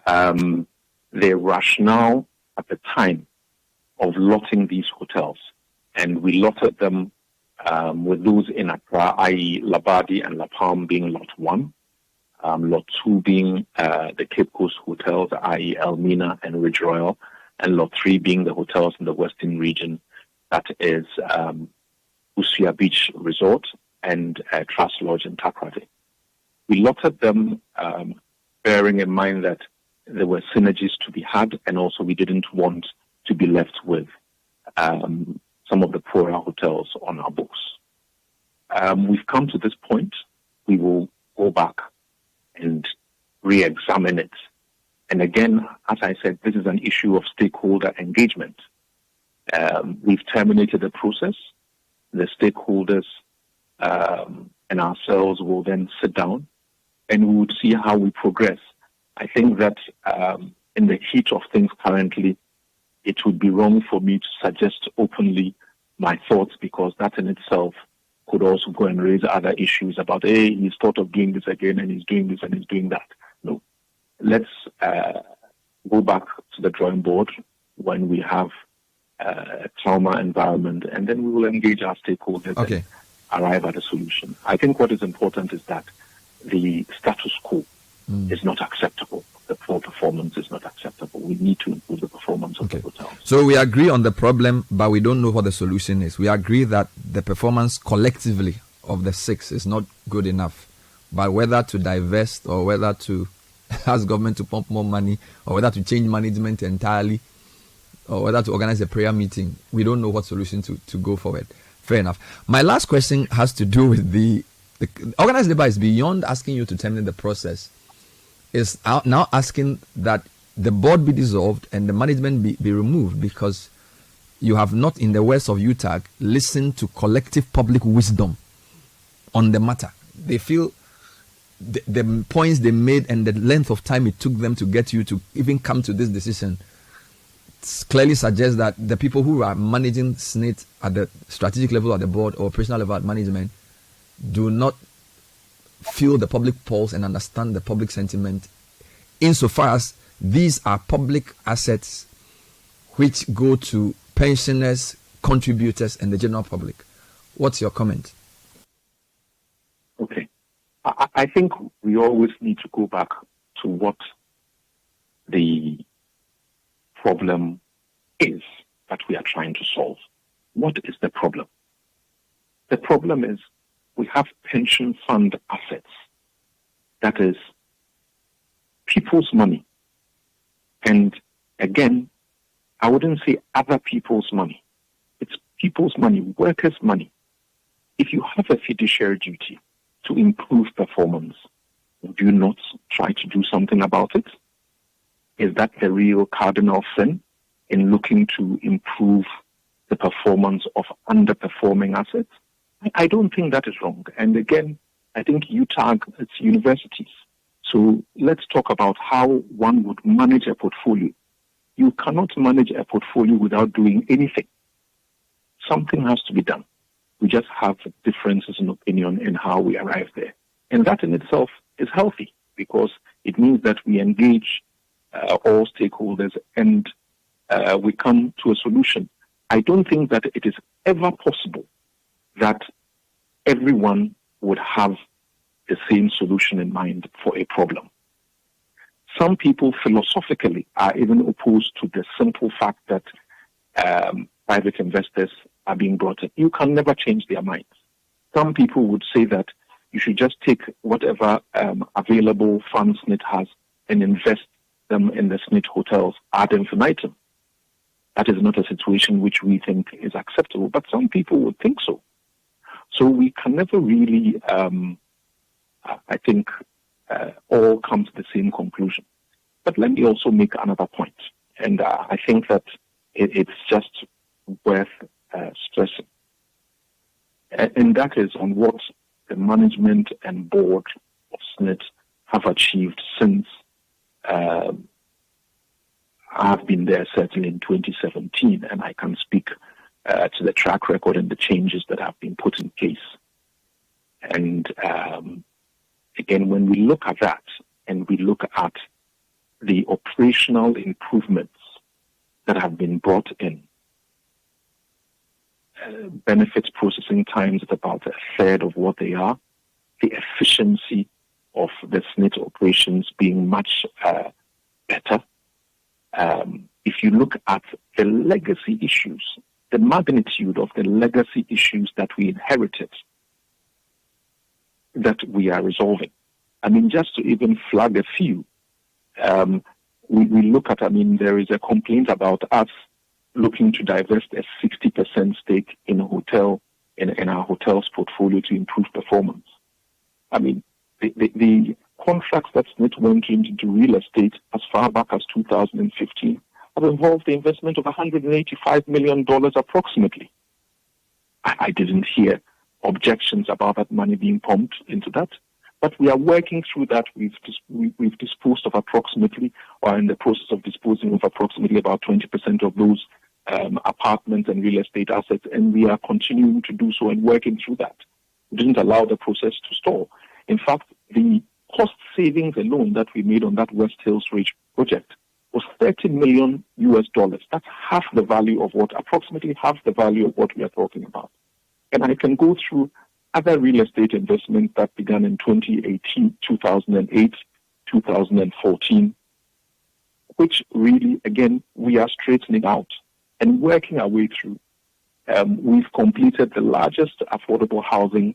The rationale at the time of lotting these hotels, and we lotted them with those in Accra, i.e. Labadi and La Palm being lot 1, lot 2 being the Cape Coast hotels, i.e. Elmina and Ridge Royal, and lot 3 being the hotels in the Western region, that is Usia Beach Resort and Trust Lodge in Takrady. We lotted them bearing in mind that there were synergies to be had, and also we didn't want to be left with some of the poorer hotels on our books. We've come to this point. We will go back and re-examine it. And again, as I said, this is an issue of stakeholder engagement. We've terminated the process. The stakeholders and ourselves will then sit down and we would see how we progress. I think that in the heat of things currently, it would be wrong for me to suggest openly my thoughts, because that in itself could also go and raise other issues about, hey, he's thought of doing this again and he's doing this and he's doing that. No. Let's go back to the drawing board when we have a calmer environment, and then we will engage our stakeholders and arrive at a solution. I think what is important is that the status quo is not acceptable. The poor performance is not acceptable. We need to improve the performance of the hotels. So we agree on the problem, but we don't know what the solution is. We agree that the performance collectively of the 6 is not good enough. But whether to divest or whether to ask government to pump more money or whether to change management entirely or whether to organize a prayer meeting, we don't know what solution to go forward. Fair enough. My last question has to do with the organized labor is beyond asking you to terminate the process. Is now asking that the board be dissolved and the management be removed, because you have not, in the words of UTAG, listened to collective public wisdom on the matter. They feel the points they made and the length of time it took them to get you to even come to this decision clearly suggests that the people who are managing SSNIT at the strategic level at the board or operational level at management do not feel the public pulse and understand the public sentiment, insofar as these are public assets which go to pensioners, contributors, and the general public. What's your comment? Okay. I think we always need to go back to what the problem is that we are trying to solve. What is the problem? The problem is we have pension fund assets. That is people's money. And again, I wouldn't say other people's money. It's people's money, workers' money. If you have a fiduciary duty to improve performance, would you not try to do something about it? Is that the real cardinal sin in looking to improve the performance of underperforming assets? I don't think that is wrong. And again, I think UTAG, it's universities. So let's talk about how one would manage a portfolio. You cannot manage a portfolio without doing anything. Something has to be done. We just have differences in opinion in how we arrive there. And that in itself is healthy because it means that we engage all stakeholders and we come to a solution. I don't think that it is ever possible that everyone would have the same solution in mind for a problem. Some people philosophically are even opposed to the simple fact that private investors are being brought in. You can never change their minds. Some people would say that you should just take whatever available funds SSNIT has and invest them in the SSNIT hotels ad infinitum. That is not a situation which we think is acceptable, but some people would think so. So we can never really, I think, all come to the same conclusion. But let me also make another point, and I think that it's just worth stressing. And that is on what the management and board of SSNIT have achieved since I've been there certainly in 2017, and I can speak to the track record and the changes that have been put in place. And again, when we look at that and we look at the operational improvements that have been brought in, benefits processing times at about a third of what they are, the efficiency of the SSNIT operations being much better. If you look at the legacy issues, the magnitude of the legacy issues that we inherited, that we are resolving. I mean, just to even flag a few, we look at, there is a complaint about us looking to divest a 60% stake in a hotel, in our hotels portfolio to improve performance. The contracts that SSNIT went into real estate as far back as 2015 have involved the investment of $185 million approximately. I didn't hear objections about that money being pumped into that, but we are working through that. We've disposed of approximately, or in the process of disposing of approximately about 20% of those apartments and real estate assets, and we are continuing to do so and working through that. We didn't allow the process to stall. In fact, the cost savings alone that we made on that West Hills Ridge project was $30 million. That's approximately half the value of what we are talking about. And I can go through other real estate investments that began in 2018, 2008, 2014, which really, again, we are straightening out and working our way through. We've completed the largest affordable housing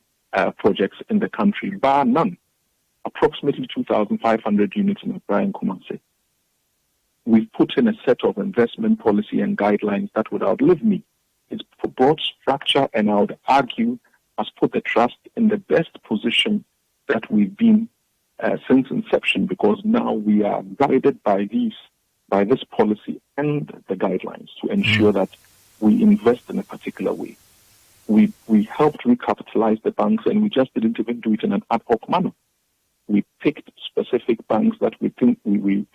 projects in the country, bar none. Approximately 2,500 units in Accra and Kumasi. We've put in a set of investment policy and guidelines that would outlive me. It's brought structure, and I would argue has put the trust in the best position that we've been since inception, because now we are guided by this policy and the guidelines to ensure that we invest in a particular way. We helped recapitalize the banks, and we just didn't even do it in an ad hoc manner. We picked specific banks that we think we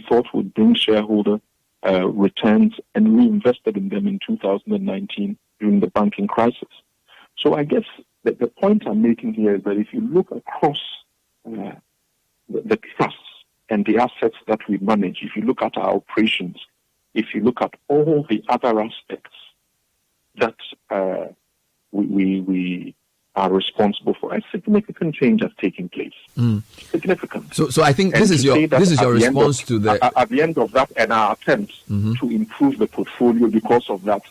thought would bring shareholder returns and reinvested in them in 2019 during the banking crisis. So I guess the point I'm making here is that if you look across the trusts and the assets that we manage, if you look at our operations, if you look at all the other aspects that we are responsible for, a significant change has taken place. Significant. So I think this is your response to the at the end of that, and our attempts to improve the portfolio because of that.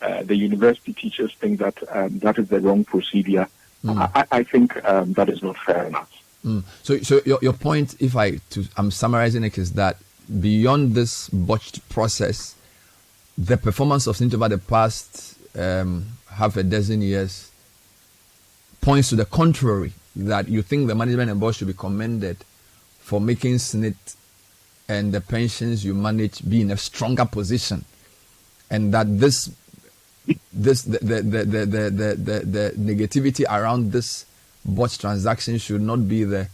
The university teachers think that that is the wrong procedure. I think that is not fair enough. So your point, I'm summarizing it, is that beyond this botched process, the performance of SSNIT over the past half a dozen years points to the contrary, that you think the management and board should be commended for making SSNIT and the pensions you manage be in a stronger position, and that the negativity around this botched transaction should not be the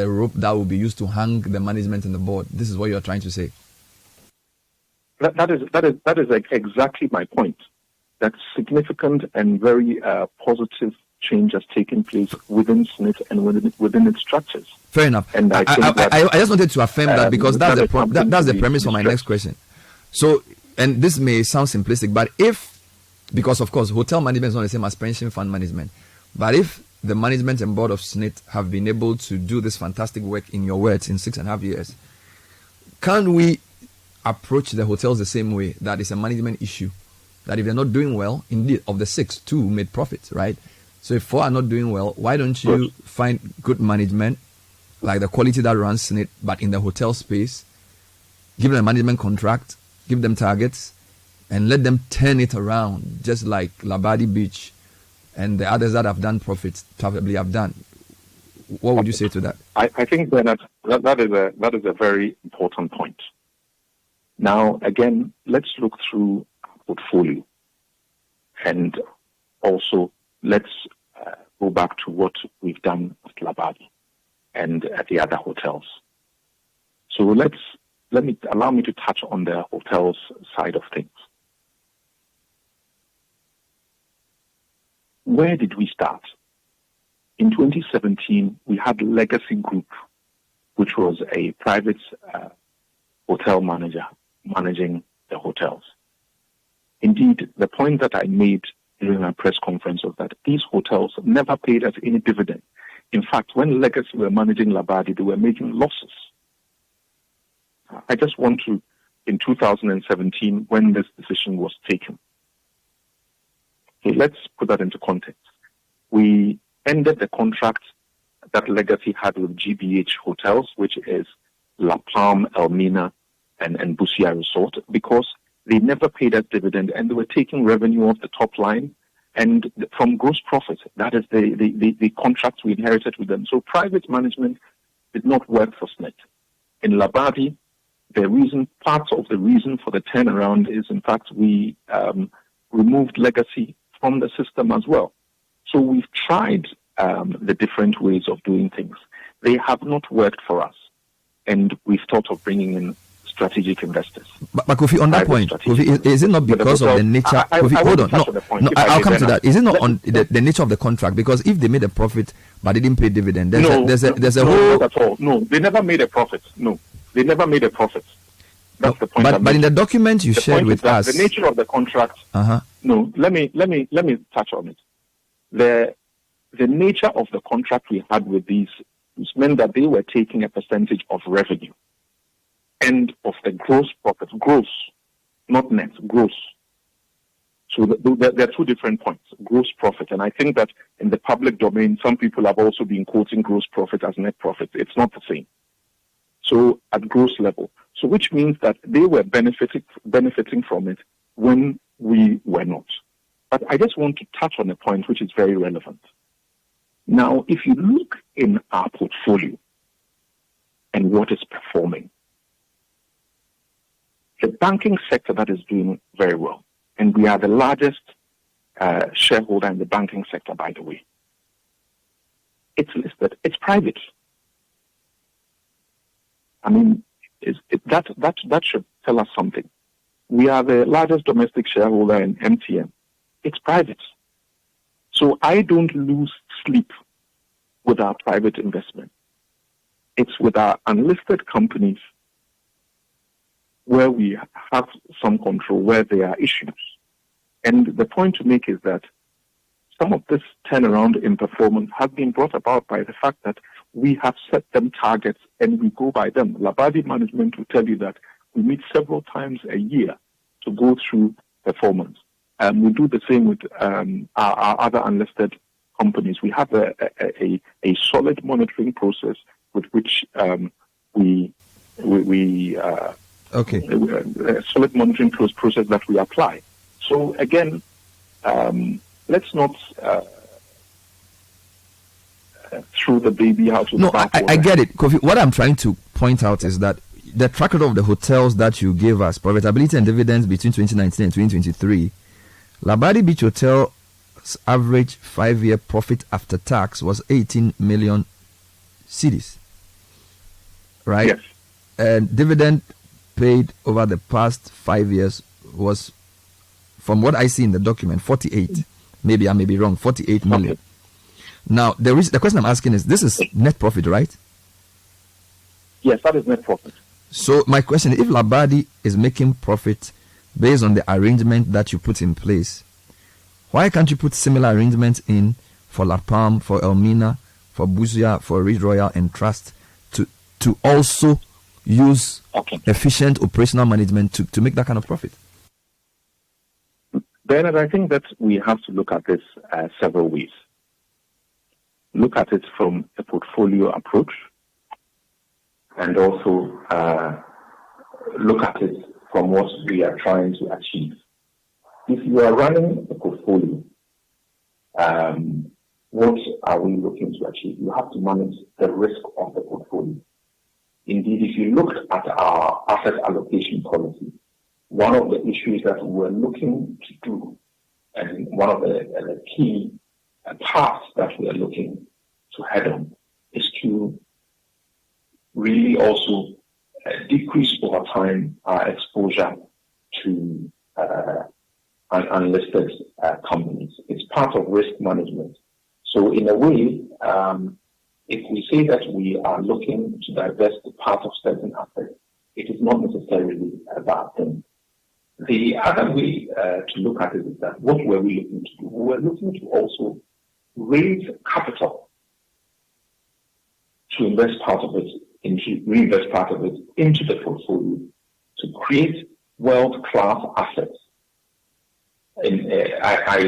rope that will be used to hang the management and the board. This is what you're trying to say. That is exactly my point. That significant and very positive change has taken place within SSNIT and within its structures. Fair enough. And I just wanted to affirm that, because that's the premise for my next question. So, and this may sound simplistic, but because of course hotel management is not the same as pension fund management, but if the management and board of SSNIT have been able to do this fantastic work, in your words, in 6.5 years, can we approach the hotels the same way? That is a management issue. That if they're not doing well, indeed, of the 6, 2 made profits, right? So if 4 are not doing well, why don't you find good management, like the quality that runs SSNIT, but in the hotel space, give them a management contract, give them targets, and let them turn it around, just like Labadi Beach and the others that have done profits probably have done. What would you say to that? I think that is a very important point. Now, again, let's look through our portfolio, and also let's go back to what we've done at Labadi and at the other hotels. So allow me to touch on the hotels side of things. Where did we start? In 2017, we had Legacy Group, which was a private hotel manager managing the hotels. Indeed, the point that I made during our press conference was that these hotels never paid us any dividend. In fact, when Legacy were managing Labadi, they were making losses. I just want to, in 2017, when this decision was taken, okay, let's put that into context. We ended the contract that Legacy had with GBH Hotels, which is La Palme, Elmina, and Busia Resort, because they never paid us dividend, and they were taking revenue off the top line and from gross profit. That is the contracts we inherited with them. So private management did not work for SSNIT. In Labadi, part of the reason for the turnaround is, in fact, we removed Legacy from the system as well. So we've tried the different ways of doing things. They have not worked for us, and we've thought of bringing in strategic investors. But Kofi, on that point, Kofi, is it not because of the nature? Kofi, hold on. No, I'll come to that. Is it not on the nature of the contract? Because if they made a profit but they didn't pay dividend, there's a whole. Not at all. No, they never made a profit. No, they never made a profit. That's the point. But in the document you shared with us, the nature of the contract. No, let me touch on it. The nature of the contract we had with these meant that they were taking a percentage of revenue and of the gross profit, gross, not net, gross. So there are two different points, gross profit. And I think that in the public domain, some people have also been quoting gross profit as net profit. It's not the same. So at gross level. So which means that they were benefiting from it when we were not. But I just want to touch on a point which is very relevant. Now, if you look in our portfolio and what is performing, the banking sector that is doing very well, and we are the largest shareholder in the banking sector, by the way. It's listed. It's private. I mean, that should tell us something. We are the largest domestic shareholder in MTN. It's private. So I don't lose sleep with our private investment. It's with our unlisted companies where we have some control, where there are issues. And the point to make is that some of this turnaround in performance has been brought about by the fact that we have set them targets and we go by them. Labadi management will tell you that we meet several times a year to go through performance. We do the same with our other unlisted companies. We have a solid monitoring process with which a solid monitoring process that we apply. So again, let's not throw the baby out with the bathwater. I get it, Kofi. What I'm trying to point out is that the track record of the hotels that you gave us, profitability and dividends between 2019 and 2023, Labadi Beach Hotel's average 5-year profit after tax was 18 million cedis, right? Yes. And dividend paid over the past 5 years was, from what I see in the document, 48. Maybe I may be wrong, 48 million. Okay. Now, the question I'm asking is, this is net profit, right? Yes, that is net profit. So my question is, if Labadi is making profit based on the arrangement that you put in place, why can't you put similar arrangements in for La Palme, for Elmina, for Busia, for Ridge Royal and Trust to also use efficient operational management to make that kind of profit? Bernard, I think that we have to look at this several ways. Look at it from a portfolio approach, and also look at it from what we are trying to achieve. If you are running a portfolio, what are we looking to achieve? You have to manage the risk of the portfolio. Indeed, if you look at our asset allocation policy, one of the issues that we're looking to do, and one of the key paths that we are looking to head on, is to really also decrease over time our exposure to unlisted companies. It's part of risk management. So in a way, if we say that we are looking to divest part of certain assets, it is not necessarily a bad thing. The other way to look at it is that what were we looking to do? We were looking to also raise capital to reinvest part of it into the portfolio to create world-class assets,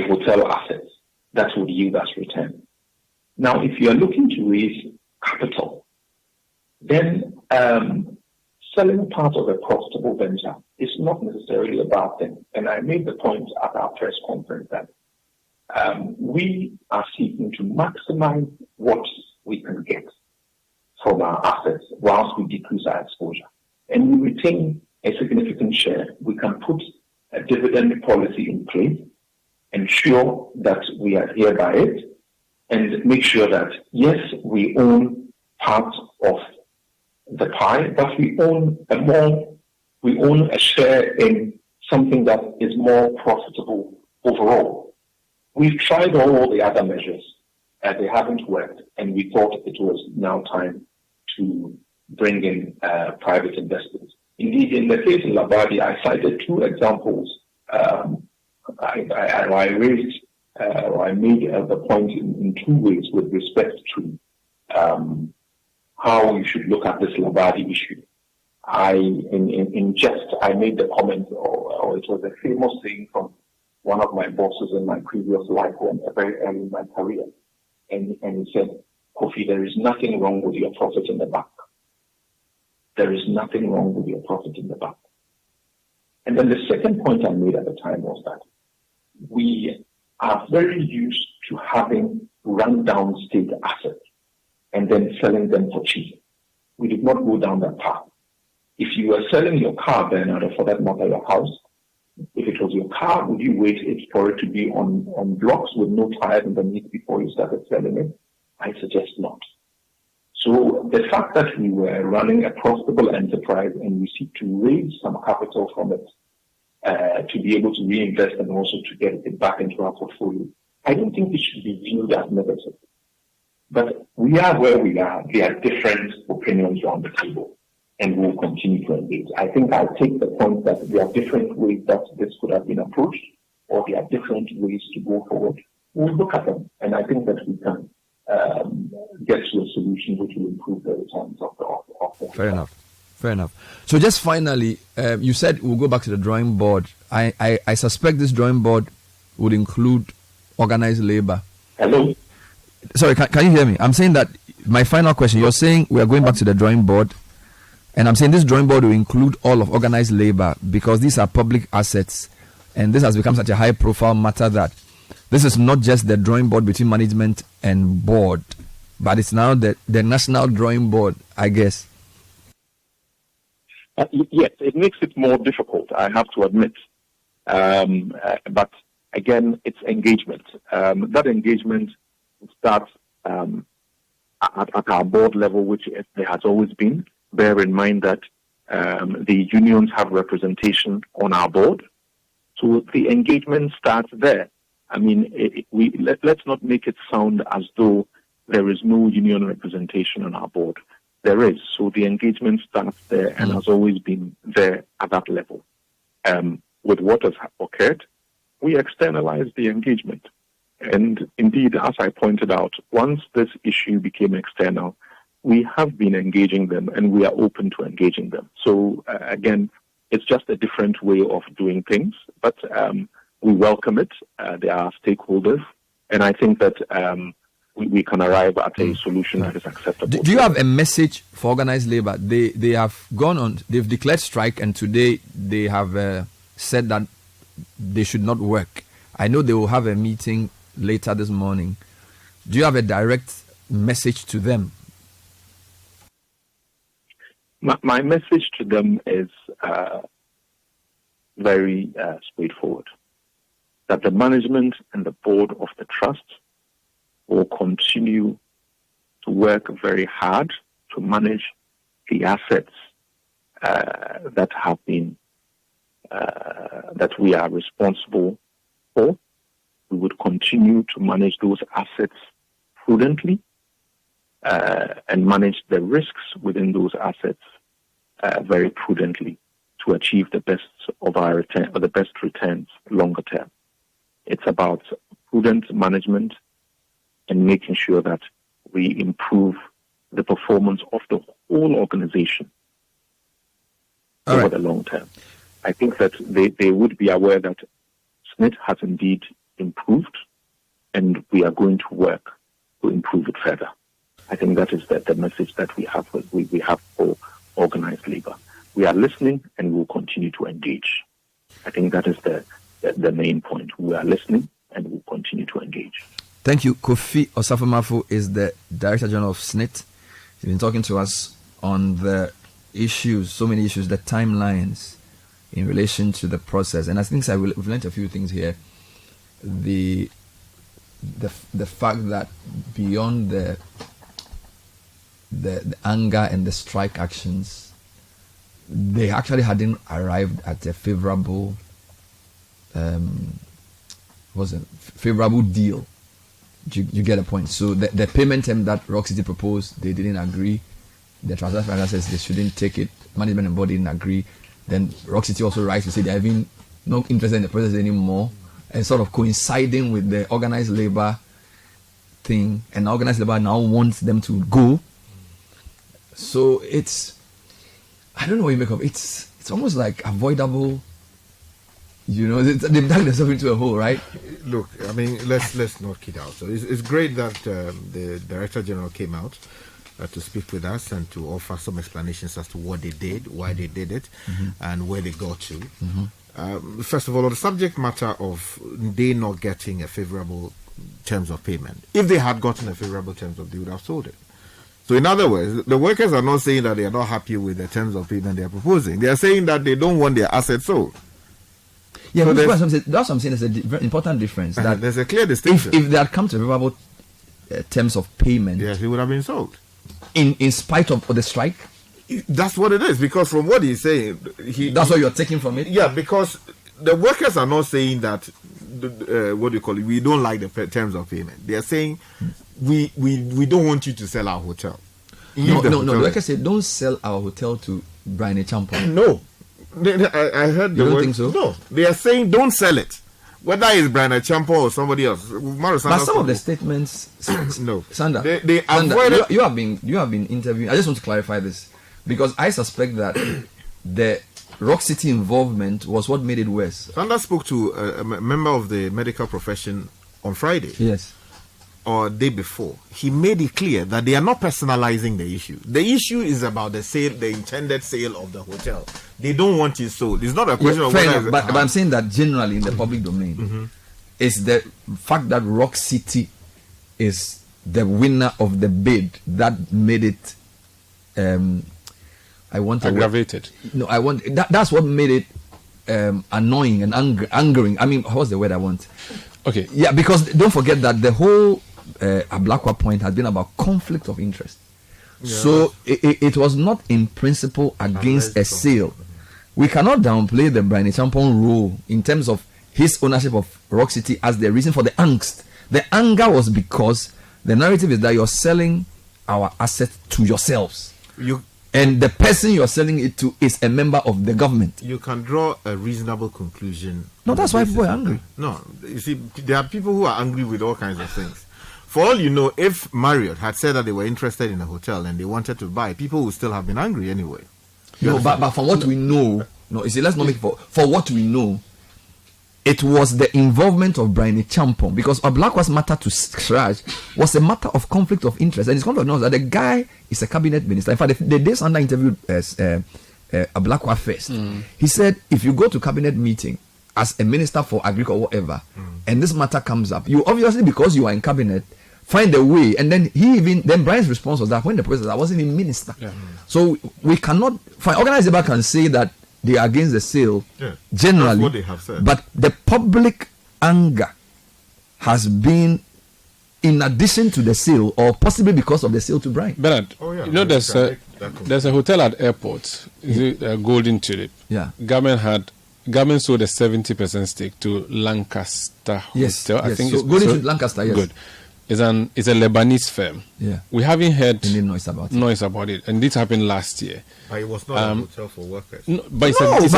hotel assets that would yield us return. Now, if you are looking to raise capital, then selling part of a profitable venture is not necessarily a bad thing. And I made the point at our press conference that we are seeking to maximize what we can get from our assets whilst we decrease our exposure. And we retain a significant share. We can put a dividend policy in place, ensure that we adhere by it, and make sure that, yes, we own part of the pie, but we own a share in something that is more profitable overall. We've tried all the other measures, and they haven't worked, and we thought it was now time to bring in private investors. Indeed, in the case of Labadi, I cited two examples. I made the point in two ways with respect to how you should look at this Labadi issue. I made the comment, or it was a famous saying from one of my bosses in my previous life, when very early in my career, and he said, "Kofi, there is nothing wrong with your profit in the bank. There is nothing wrong with your profit in the bank." And then the second point I made at the time was that we are very used to having run-down state assets and then selling them for cheap. We did not go down that path. If you were selling your car, Bernard, or for that matter, your house, if it was your car, would you wait for it to be on blocks with no tires underneath before you started selling it? I suggest not. So the fact that we were running a profitable enterprise and we seek to raise some capital from it to be able to reinvest and also to get it back into our portfolio, I don't think it should be viewed as negative. But we are where we are. There are different opinions on the table, and we'll continue to engage. I think I'll take the point that there are different ways that this could have been approached, or there are different ways to go forward. We'll look at them, and I think that we can get to a solution which will improve the returns of the Fair enough. So just finally, you said we'll go back to the drawing board. I suspect this drawing board would include organized labor. Hello? Sorry, can you hear me? I'm saying that my final question, you're saying we are going back to the drawing board, and I'm saying this drawing board will include all of organized labor because these are public assets, and this has become such a high profile matter that this is not just the drawing board between management and board, but it's now the national drawing board, I guess. Yes, it makes it more difficult, I have to admit. But again, it's engagement. That engagement starts at our board level, which there has always been. Bear in mind that the unions have representation on our board. So the engagement starts there. I mean, let's not make it sound as though there is no union representation on our board. There is. So the engagement starts there and has always been there at that level. With what has occurred, we externalize the engagement. And indeed, as I pointed out, once this issue became external, we have been engaging them and we are open to engaging them. So again, it's just a different way of doing things, but we welcome it. They are stakeholders, and I think that we can arrive at a solution that is acceptable. Do you have a message for organized labor? They have gone on, they've declared strike, and today they have said that they should not work. I know they will have a meeting later this morning. Do you have a direct message to them? My message to them is very straightforward. That the management and the board of the trust will continue to work very hard to manage the assets that have been that we are responsible for. We would continue to manage those assets prudently and manage the risks within those assets very prudently to achieve the best of our return, or the best returns longer term. It's about prudent management and making sure that we improve the performance of the whole organization over the long term. I think that they would be aware that SSNIT has indeed improved, and we are going to work to improve it further. I think that is the message that we have for organized labor. We are listening and we will continue to engage. I think that is the main point. We are listening and we will continue to engage. Thank you. Kofi Osafo-Mafu is the Director General of SSNIT. He's been talking to us on the issues, so many issues, the timelines in relation to the process. And I think we've learned a few things here. The fact that beyond the anger and the strike actions, they actually hadn't arrived at a favorable favorable deal. You get a point. So the payment term that Rock City proposed, they didn't agree. The transaction says they shouldn't take it. Management and board didn't agree. Then Rock City also writes to say they're even not interested in the process anymore, and sort of coinciding with the organized labor thing. And organized labor now wants them to go. So it's, I don't know what you make of it. It's almost like avoidable. You know, they've dug themselves into a hole, right? Look, I mean, let's not kid out. So it's great that the Director General came out to speak with us and to offer some explanations as to what they did, why they did it, and where they got to. First of all, on the subject matter of they not getting a favorable terms of payment, if they had gotten a favorable terms of, they would have sold it. So in other words, the workers are not saying that they are not happy with the terms of payment they are proposing. They are saying that they don't want their assets sold. Yeah, so that's what I'm saying. There's a very important difference. That there's a clear distinction. If they had come to favorable terms of payment, yes, it would have been sold. In spite of the strike? That's what it is, because from what he's saying... That's what you're taking from it? Yeah, because the workers are not saying that, what do you call it, we don't like the terms of payment. They are saying we don't want you to sell our hotel. No. The workers said, don't sell our hotel to Brian Champon. No. I heard You the don't word. think so? No. They are saying don't sell it. Whether it's Brian Champon or somebody else. But some of the statements, no. Sandra, They Sandra, avoided. you have been interviewing. I just want to clarify this because I suspect that the Rock City involvement was what made it worse. Sandra spoke to a member of the medical profession on Friday. Yes. Or day before. He made it clear that they are not personalizing the issue. The issue is about the sale, the intended sale of the hotel. They don't want it sold. It's not a question of fair whether enough, but I'm saying that generally in the public domain, it's the fact that Rock City is the winner of the bid that made it. I want aggravated. No, I want that's what made it annoying and angering. I mean, what's the word I want? Okay. Yeah, because don't forget that the whole Ablakwa point has been about conflict of interest. Yeah. So it was not in principle against a sale. We cannot downplay the Brian Champon role in terms of his ownership of Rock City as the reason for the angst. The anger was because the narrative is that you're selling our asset to yourselves. And the person you're selling it to is a member of the government. You can draw a reasonable conclusion. No, that's why people are angry. No, you see, there are people who are angry with all kinds of things. For all you know, if Marriott had said that they were interested in a hotel and they wanted to buy, people would still have been angry anyway. No, but from what we know, no, you see, let's not make for what we know, it was the involvement of Brian Champon, because Ablakwa's matter to Shraj was a matter of conflict of interest, and it's going to know that the guy is a cabinet minister. In fact, the day Sandra interviewed Ablakwa first, he said, if you go to cabinet meeting as a minister for agriculture or whatever, and this matter comes up, you obviously, because you are in cabinet, find a way. And then then Brian's response was that when the president, I wasn't even minister. Yeah. So we cannot Organised Labour can say that they are against the sale generally. That's what they have said. But the public anger has been in addition to the sale, or possibly because of the sale to Brian. Bernard, you know there's a hotel at airport, is it Golden Tulip? Yeah. Government sold a 70% stake to Lancaster Hotel. I think so Golden Tulip, Lancaster, yes. Good. It's a Lebanese firm. Yeah. We haven't heard any noise about it. And this happened last year. But it was not a hotel for workers. No, but it's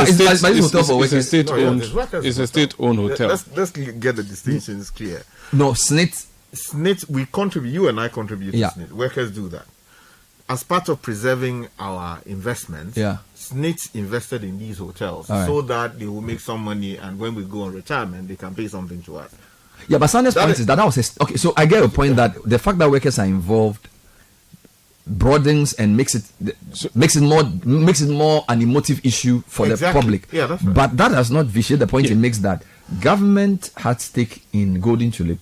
a state-owned hotel. Let's get the distinctions clear. No, SSNIT, we contribute. You and I contribute to SSNIT. Workers do that. As part of preserving our investments, SSNIT invested in these hotels so that they will make some money, and when we go on retirement, they can pay something to us. Yeah, but Sanders' point is that was okay. So I get a point that the fact that workers are involved broadens and makes it more an emotive issue for the public. Yeah, that's right. But that does not vitiate the point it makes that government had stake in Golden Tulip,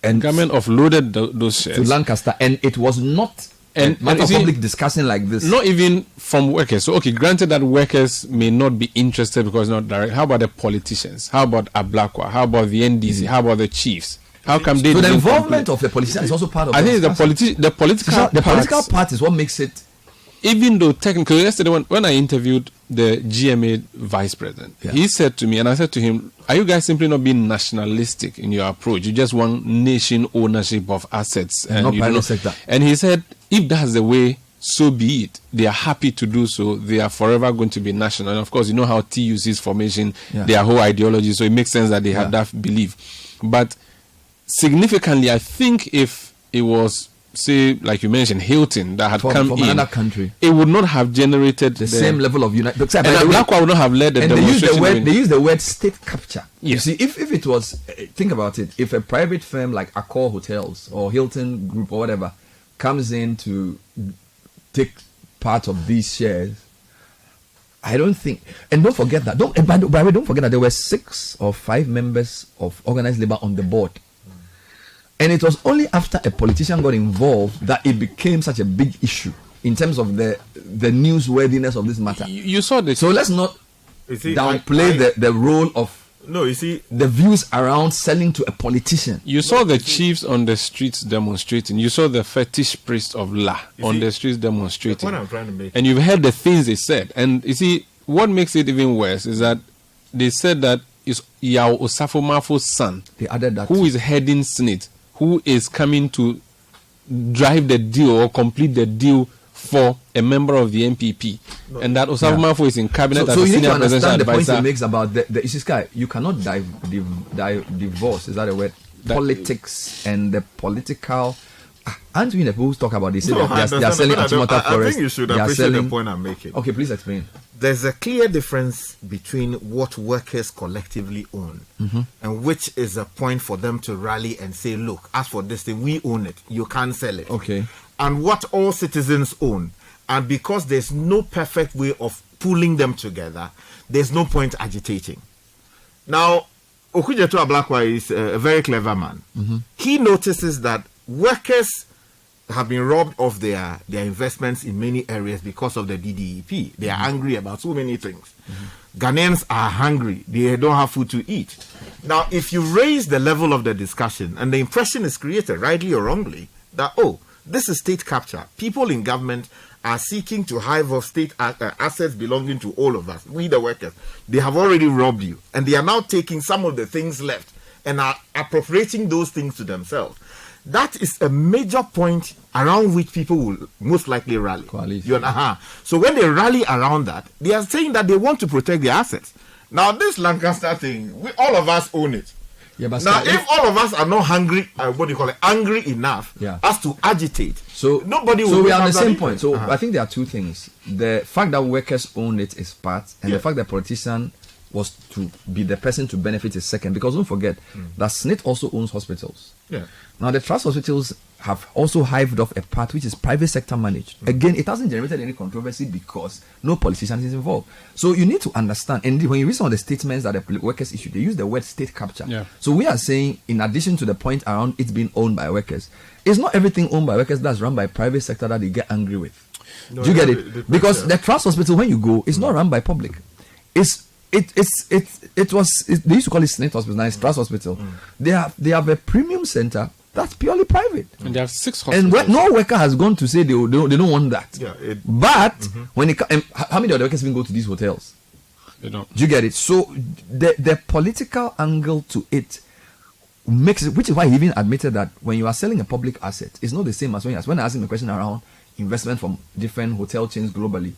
and government offloaded those shares to Lancaster, and it was not public discussion like this. Not even from workers. So, okay, granted that workers may not be interested because it's not direct. How about the politicians? How about Ablakwa? How about the NDC? How about the chiefs? How come they? So the involvement of the politicians is also part of. I think the political part is what makes it. Even though technically, yesterday when I interviewed the GMA vice president, he said to me, and I said to him, "Are you guys simply not being nationalistic in your approach? You just want nation ownership of assets, and not private sector." And he said, "If that's the way, so be it. They are happy to do so. They are forever going to be national." And of course, you know how TUC's formation, their whole ideology. So it makes sense that they have that belief. But significantly, I think if it was, say, like you mentioned, Hilton that had come from in, another country, it would not have generated the same level of unity. And Ablakwa would not have led the demonstration. They use the word state capture. You see, if it was, think about it, if a private firm like Accor Hotels or Hilton Group or whatever comes in to take part of these shares, I don't think, and don't forget that. Don't forget that there were 6 or 5 members of Organised Labour on the board. And it was only after a politician got involved that it became such a big issue in terms of the newsworthiness of this matter. You saw this. So let's not downplay the role of the views around selling to a politician. You saw the chiefs on the streets demonstrating. You saw the fetish priest of La on the streets demonstrating. The point I'm trying to make. And you've heard the things they said. And you see, what makes it even worse is that they said that it's Yao Osafo Mafo's son, they added that who is heading SSNIT, who is coming to drive the deal or complete the deal for a member of the MPP, and that Osafo Manfo is in cabinet as so a you need to senior presidential understand the point advisor. he makes about the issue. You cannot divorce, is that a word? Politics and the political. Aren't we supposed to talk about this? They are selling Achimota I Forest. think you should appreciate the point I'm making. Okay, please explain. There's a clear difference between what workers collectively own and which is a point for them to rally and say, look, as for this thing, we own it. You can't sell it. Okay. And what all citizens own. And because there's no perfect way of pulling them together, there's no point agitating. Now, Okujeto Ablakwa is a very clever man. He notices that workers have been robbed of their investments in many areas because of the DDEP. They are angry about so many things. Ghanaians are hungry. They don't have food to eat. Now, if you raise the level of the discussion and the impression is created, rightly or wrongly, that, oh, this is state capture. People in government are seeking to hive off state assets belonging to all of us, we the workers. They have already robbed you. And they are now taking some of the things left and are appropriating those things to themselves. That is a major point around which people will most likely rally. So when they rally around that, they are saying that they want to protect their assets. Now, this Lancaster thing, all of us own it. Yeah, but now, if all of us are not hungry, angry enough as to agitate, so nobody will. So we are on the same point. So I think there are two things: the fact that workers own it is part, and the fact that politician was to be the person to benefit is second. Because don't forget that SSNIT also owns hospitals. Yeah. Now the trust hospitals have also hived off a part which is private sector managed. Again, it hasn't generated any controversy because no politician is involved. So you need to understand, and when you read some of the statements that the workers issued, they use the word state capture. Yeah. So we are saying, in addition to the point around it being owned by workers, it's not everything owned by workers that's run by private sector that they get angry with. Do you get it? Because the trust hospital, when you go, it's not run by public. They used to call it SSNIT hospital, now it's trust hospital. They have a premium center that's purely private. And they have 6 hospitals. And no worker has gone to say they don't want that. Yeah, but when how many of the workers even go to these hotels? They don't. Do you get it? So the political angle to it makes it, which is why he even admitted that when you are selling a public asset, it's not the same as when I asked him a question around investment from different hotel chains globally.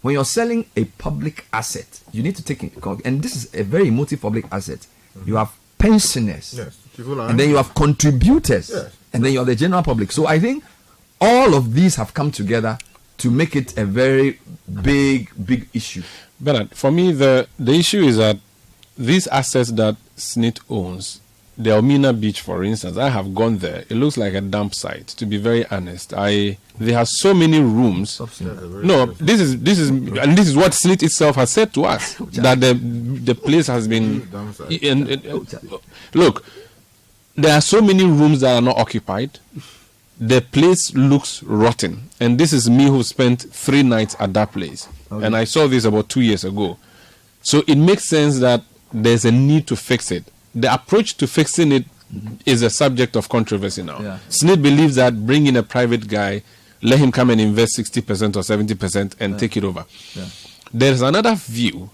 When you're selling a public asset, you need to take in account, and this is a very emotive public asset. You have pensioners, Yes. and then you have contributors, and then you have the general public. So I think all of these have come together to make it a very big issue. Bernard, for me, the issue is that these assets that SSNIT owns, the Elmina Beach, for instance, I have gone there. It looks like a dump site, to be very honest. They have so many rooms. No, this is what SSNIT itself has said to us, that the place has been. Look, there are so many rooms that are not occupied. The place looks rotten, and this is me who spent 3 nights at that place, and I saw this about 2 years ago. So it makes sense that there's a need to fix it. The approach to fixing it is a subject of controversy now. SSNIT believes that bring in a private guy, let him come and invest 60% or 70% and take it over. There's another view,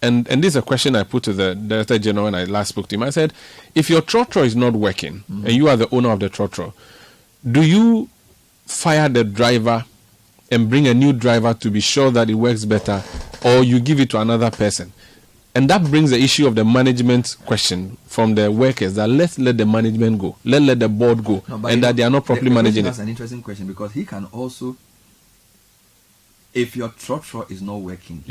and this is a question I put to the Director General when I last spoke to him. I said, if your trotro is not working and you are the owner of the trotro, do you fire the driver and bring a new driver to be sure that it works better, or you give it to another person? And that brings the issue of the management question from the workers, that let's let the management go, let the board go, and that they are not properly managing it. That's an interesting question, because he can also, if your trotro is not working,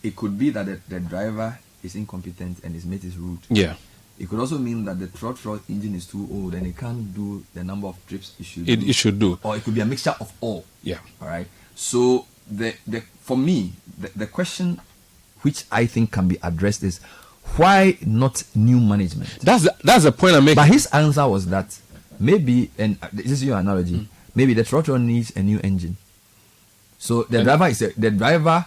it could be that the driver is incompetent and his mate is rude. It could also mean that the trotro engine is too old and it can't do the number of trips it should do. Or it could be a mixture of all. All right. So for me, the question which I think can be addressed is, why not new management? That's the point I'm making. But his answer was that maybe, and this is your analogy, maybe the trotro needs a new engine. So the driver,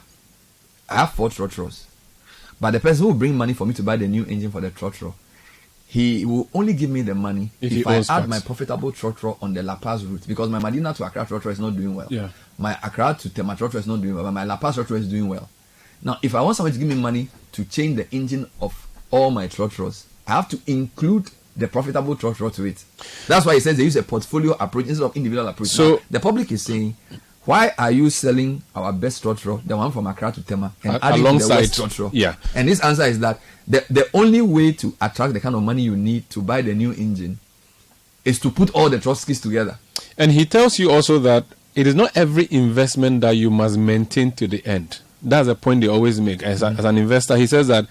I have 4 trotros, but the person who will bring money for me to buy the new engine for the trotro, he will only give me the money if I add my profitable trotro on the La Paz route, because my Medina to Accra trotro is not doing well. My Accra to Tema trotro is not doing well, but my La Paz trotro is doing well. Now, if I want somebody to give me money to change the engine of all my trotros, I have to include the profitable trust to it. That's why he says they use a portfolio approach instead of individual approach. So now, the public is saying, why are you selling our best structure, the one from Accra to Tema, and adding to the West structure? Yeah. And his answer is that the only way to attract the kind of money you need to buy the new engine is to put all the trustees together. And he tells you also that it is not every investment that you must maintain to the end. That's a point they always make. As an investor, he says that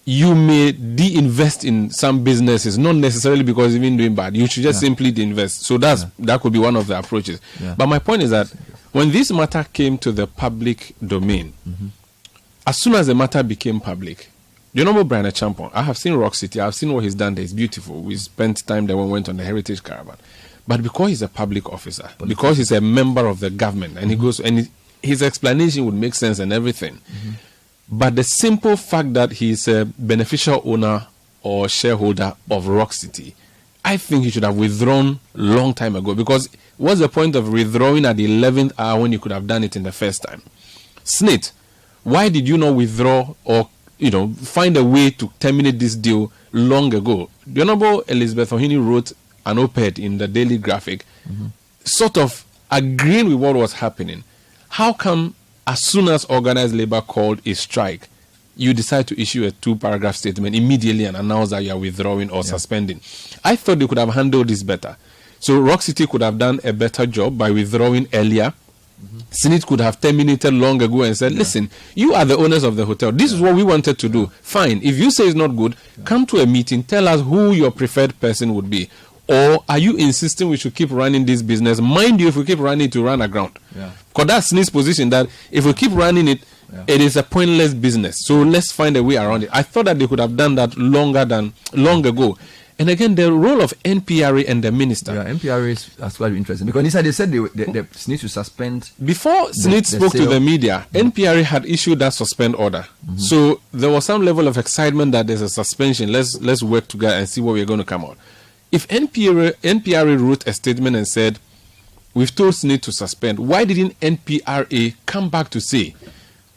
you may de-invest in some businesses, not necessarily because you've been doing bad. You should just simply de-invest. So that could be one of the approaches. Yeah. But my point is that when this matter came to the public domain, as soon as the matter became public, do you know about Brian Champon? I have seen Rock City. I've seen what he's done there. It's beautiful. We spent time there when we went on the Heritage Caravan. But because he's a public officer, because he's a member of the government, and he goes, and his explanation would make sense and everything. But the simple fact that he's a beneficial owner or shareholder of Rock City, I think he should have withdrawn long time ago. Because what's the point of withdrawing at the 11th hour when you could have done it in the first time? SSNIT, why did you not withdraw or find a way to terminate this deal long ago? The Honorable Elizabeth Ohini wrote an op-ed in the Daily Graphic, sort of agreeing with what was happening. How come as soon as organized labor called a strike, you decide to issue a 2-paragraph statement immediately and announce that you are withdrawing or suspending? I thought they could have handled this better. So Rock City could have done a better job by withdrawing earlier. SSNIT could have terminated long ago and said, listen, you are the owners of the hotel. This is what we wanted to do. Fine. If you say it's not good, come to a meeting, tell us who your preferred person would be. Or are you insisting we should keep running this business? Mind you, if we keep running it to run aground. Because that's SSNIT's position, that if we keep running it, it is a pointless business. So let's find a way around it. I thought that they could have done that long ago. And again, the role of NPRA and the minister. Yeah, NPRA is quite interesting. Because inside they said they SSNIT to suspend. Before SSNIT spoke to the media, NPRA had issued that suspend order. So there was some level of excitement that there's a suspension. Let's work together and see what we're going to come out. If NPRA wrote a statement and said, we've told SSNIT to suspend, why didn't NPRA come back to say,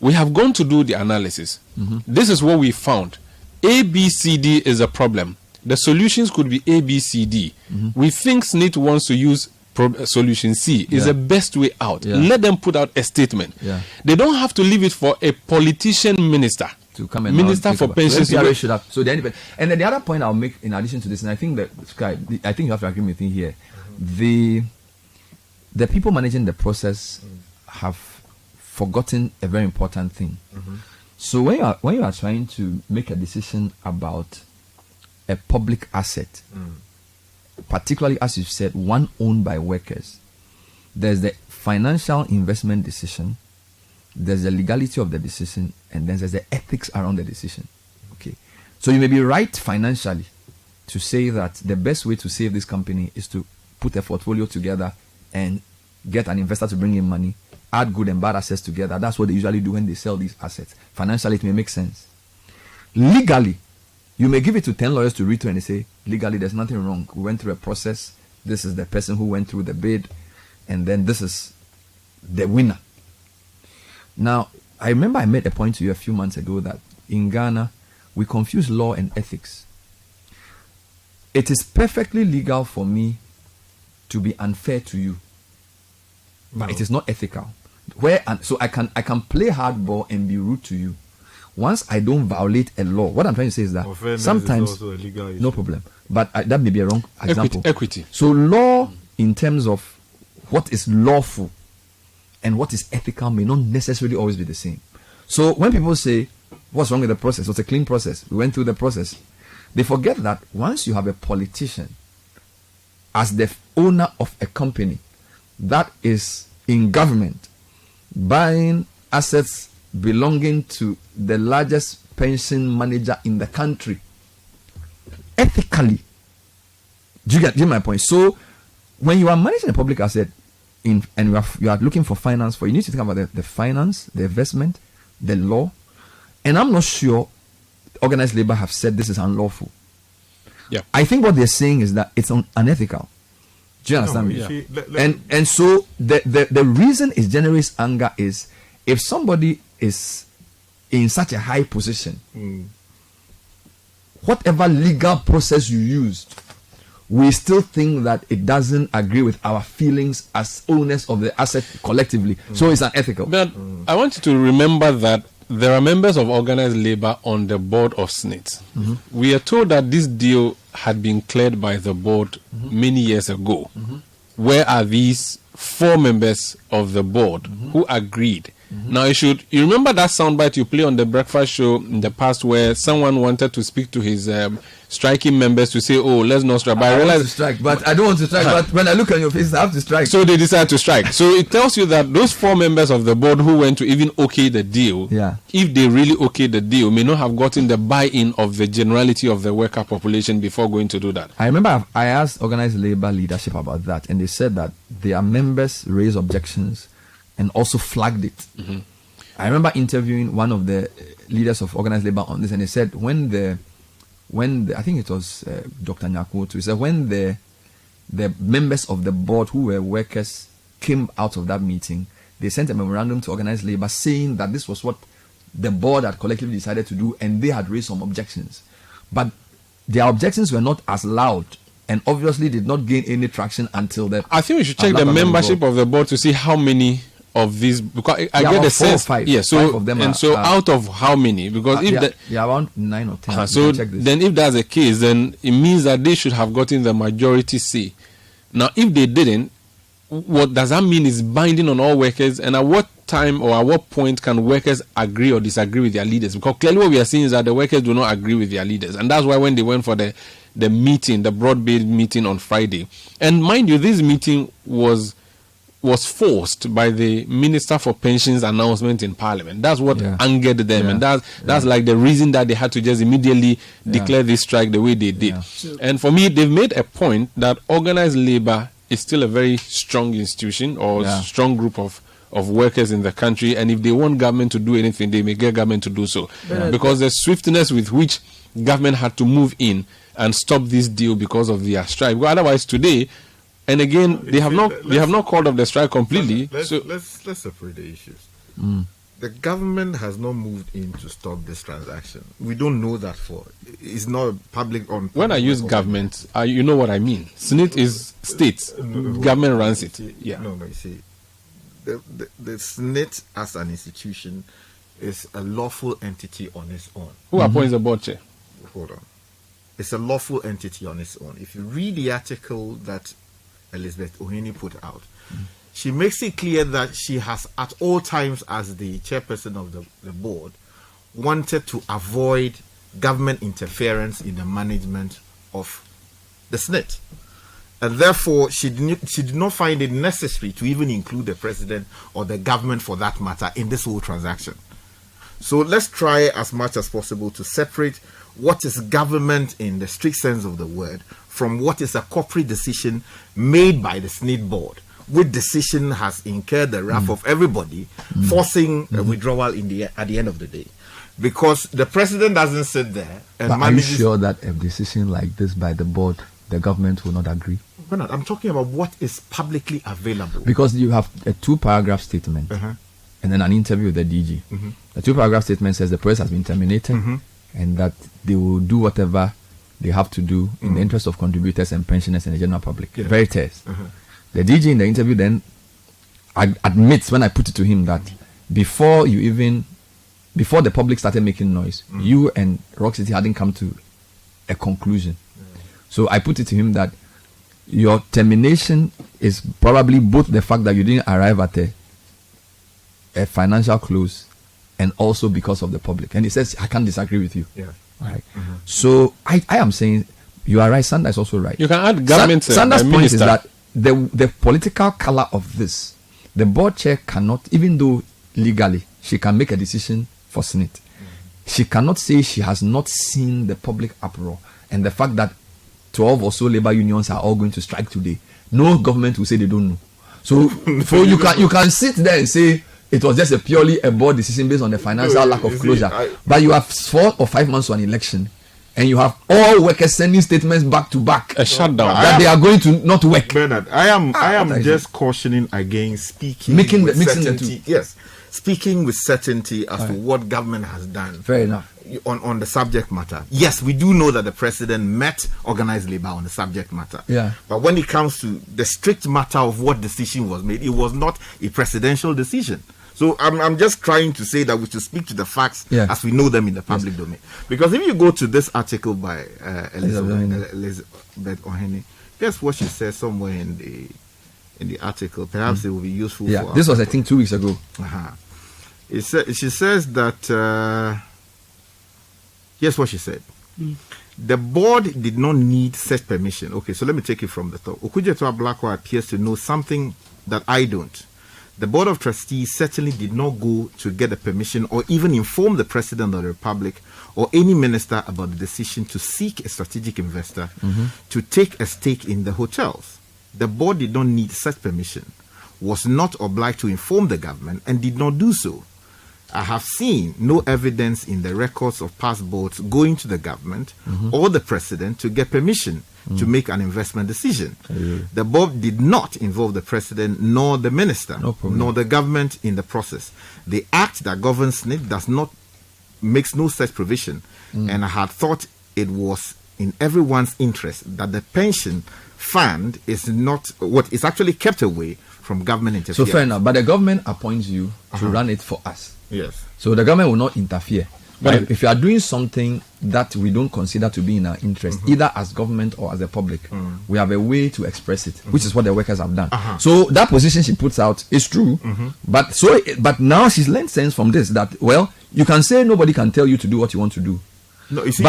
we have gone to do the analysis. This is what we found. A, B, C, D is a problem. The solutions could be A, B, C, D. We think SSNIT wants to use solution C. Is the best way out. Let them put out a statement. They don't have to leave it for a politician minister to come and Minister for Pensions. So should have. So and then the other point I'll make in addition to this, and I think that I think you have to agree with me here. The people managing the process have forgotten a very important thing. So when you are trying to make a decision about a public asset, particularly as you said, one owned by workers, there's the financial investment decision, there's the legality of the decision, and then there's the ethics around the decision. Okay, so you may be right financially to say that the best way to save this company is to put a portfolio together and get an investor to bring in money, add good and bad assets together. That's what they usually do when they sell these assets. Financially, it may make sense. Legally, you may give it to 10 lawyers to read through and they say, legally, there's nothing wrong. We went through a process. This is the person who went through the bid. And then this is the winner. Now, I remember I made a point to you a few months ago that in Ghana, we confuse law and ethics. It is perfectly legal for me to be unfair to you, but it is not ethical. So I can play hardball and be rude to you. Once I don't violate a law, what I'm trying to say is that sometimes, no problem, but that may be a wrong example. Equity. So law in terms of what is lawful and what is ethical may not necessarily always be the same. So when people say, what's wrong with the process? It's a clean process. We went through the process. They forget that once you have a politician as the owner of a company that is in government, buying assets belonging to the largest pension manager in the country, ethically, do you get my point? So when you are managing a public asset and you are looking for finance for, you need to think about the finance, the investment, the law. And I'm not sure organized labor have said this is unlawful. Yeah, I think what they're saying is that it's unethical. Do you understand me? Yeah. And so the reason it generates anger is if somebody is in such a high position, whatever legal process you used we still think that it doesn't agree with our feelings as owners of the asset collectively. So it's unethical. But I want you to remember that there are members of organized labor on the board of SSNIT. We are told that this deal had been cleared by the board many years ago. Where are these 4 members of the board who agreed? Now you remember that soundbite you play on the breakfast show in the past where someone wanted to speak to his striking members to say, "Oh, let's not strike." But I realized to strike, but I don't want to strike. But when I look on your face, I have to strike. So they decided to strike. So it tells you that those 4 members of the board who went to even okay the deal, if they really okay the deal, may not have gotten the buy-in of the generality of the worker population before going to do that. I remember I asked organized labor leadership about that, and they said that their members raised objections and also flagged it. I remember interviewing one of the leaders of organized labor on this, and they said when the I think it was Dr. Nyakutu, he said when the members of the board who were workers came out of that meeting, they sent a memorandum to organized labor saying that this was what the board had collectively decided to do, and they had raised some objections, but their objections were not as loud and obviously did not gain any traction until the. I think we should check the membership of the board to see how many of these, because I get the sense. 4 or 5. Yeah, so 5 of them and are, so out of how many? Because if around 9 or 10. So then, if that's the case, then it means that they should have gotten the majority say. Now, if they didn't, what does that mean is binding on all workers? And at what time or at what point can workers agree or disagree with their leaders? Because clearly, what we are seeing is that the workers do not agree with their leaders, and that's why when they went for the meeting, the broad-based meeting on Friday, and mind you, this meeting was forced by the Minister for Pensions announcement in Parliament. That's what angered them, and that's like the reason that they had to just immediately declare this strike the way they did. And for me, they've made a point that organized labor is still a very strong institution or strong group of workers in the country, and if they want government to do anything, they may get government to do so. Because the swiftness with which government had to move in and stop this deal because of their strike. Well, otherwise, today, and again, they have not called off the strike completely. Let's separate the issues. The government has not moved in to stop this transaction. We don't know that for. It's not public on. When I use government, you know what I mean. SSNIT is state. Government runs it. You see, the SSNIT as an institution is a lawful entity on its own. Who appoints the board chair? Hold on. It's a lawful entity on its own. If you read the article that Elizabeth Ohini put out, she makes it clear that she has at all times, as the chairperson of the board, wanted to avoid government interference in the management of the SSNIT. And therefore, she did not find it necessary to even include the president or the government, for that matter, in this whole transaction. So let's try as much as possible to separate what is government in the strict sense of the word from what is a corporate decision made by the SSNIT board, which decision has incurred the wrath of everybody, forcing a withdrawal at the end of the day. Because the president doesn't sit there and but manages. Are you sure that a decision like this by the board, the government will not agree? Bernard, I'm talking about what is publicly available. Because you have a 2-paragraph statement and then an interview with the DG. The 2-paragraph statement says the process has been terminated and that they will do whatever they have to do in the interest of contributors and pensioners and the general public. Veritas. The DG in the interview then admits, when I put it to him, that before the public started making noise, you and Rock City hadn't come to a conclusion. So I put it to him that your termination is probably both the fact that you didn't arrive at a financial close and also because of the public. And he says, I can't disagree with you. Right. So I am saying you are right. Sandra is also right. You can add government. Sandra's point is that the political color of this, the board chair cannot, even though legally she can make a decision for SSNIT, she cannot say she has not seen the public uproar and the fact that 12 or so labor unions are all going to strike today. No government will say they don't know. So you can sit there and say it was just purely a board decision based on the financial lack of closure. But you have 4 or 5 months to an election, and you have all workers sending statements back to back. A shutdown. That they are going to not work. Bernard, I am just cautioning against speaking. Mixing the two. Yes. speaking with certainty as to what government has done. Fair enough. On the subject matter. Yes, we do know that the president met organized labor on the subject matter. Yeah. But when it comes to the strict matter of what decision was made, it was not a presidential decision. So I'm just trying to say that we should speak to the facts as we know them in the public domain. Because if you go to this article by Elizabeth Ohene, guess what she says somewhere in the article? Perhaps it will be useful. Yeah, for this was I think 2 weeks ago. She says that. Here's what she said. The board did not need such permission. Okay, so let me take it from the top. Okudzeto Ablakwa appears to know something that I don't. The Board of Trustees certainly did not go to get a permission or even inform the President of the Republic or any minister about the decision to seek a strategic investor to take a stake in the hotels. The board did not need such permission, was not obliged to inform the government, and did not do so. I have seen no evidence in the records of past boards going to the government or the president to get permission to make an investment decision. The board did not involve the president nor the minister nor the government in the process. The act that governs SSNIT makes no such provision, and I had thought it was in everyone's interest that the pension fund is not what is actually kept away from government interference. So fair enough, but the government appoints you to run it for us. Yes. So the government will not interfere. But if you are doing something that we don't consider to be in our interest, either as government or as the public, we have a way to express it, which is what the workers have done. So that position she puts out is true, but now she's learned sense from this that, well, you can say nobody can tell you to do what you want to do. No, you see,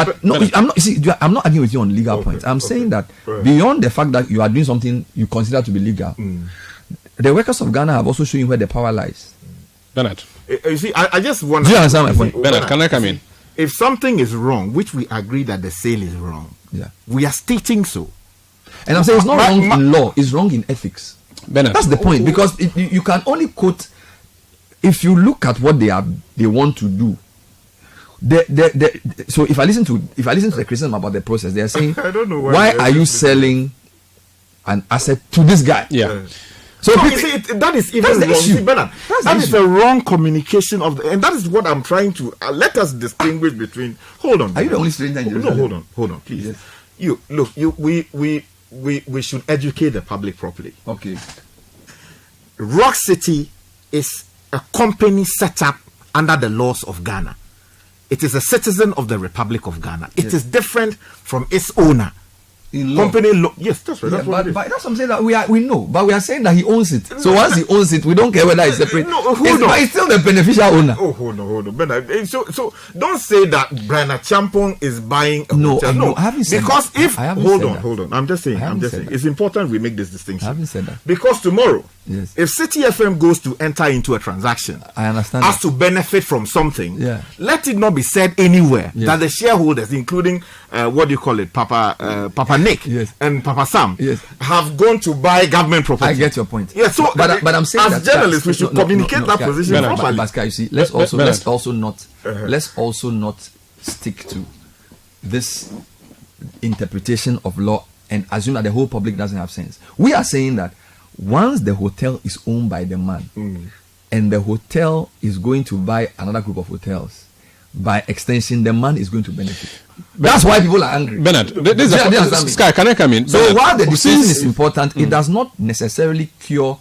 I'm not arguing with you on legal points. I'm saying that beyond the fact that you are doing something you consider to be legal, the workers of Ghana have also shown you where the power lies. Bernard. You see, I just want to... Do you understand my point? Bernard, can I come in? If something is wrong, which we agree that the sale is wrong, we are stating so. And I'm saying it's not wrong in law, it's wrong in ethics. Bernard. That's the point, because you can only quote... If you look at what they want to do, so if I listen to the criticism about the process, they are saying, I don't know why are you selling an asset to this guy? Yeah. So you see, that is even wrong. See, Bernard, that is the wrong communication of and that is what I'm trying to let us distinguish between. Hold on. Are you the only stranger in No, hold on, please. Yes. We should educate the public properly. Okay. Rock City is a company set up under the laws of Ghana. It is a citizen of the Republic of Ghana. It is different from its owner. In law. Company law. Yes, that's right. Yeah, but that's what I'm saying, that we know, but we are saying that he owns it. So once he owns it, we don't care whether it's separate. But he's still the beneficial owner. Oh, hold on. Bernard. So don't say that Brian Champong is buying a hotel. No, I haven't said because that. If hold on. I'm just saying. It's important we make this distinction. I haven't said that. Because tomorrow, yes, if City FM goes to enter into a transaction, I understand as to benefit from something, yeah, let it not be said anywhere that the shareholders, including what do you call it, Papa Nick, yes, and Papa Sam, yes, have gone to buy government property. I get your point. Yeah, so but I'm saying as that journalists we should communicate that position properly. But you see, let's also not stick to this interpretation of law and assume that the whole public doesn't have sense. We are saying that once the hotel is owned by the man and the hotel is going to buy another group of hotels, by extension, the man is going to benefit. That's why people are angry. Bernard, Sky, can I come in? So Bernard, while the decision is important, it does not necessarily cure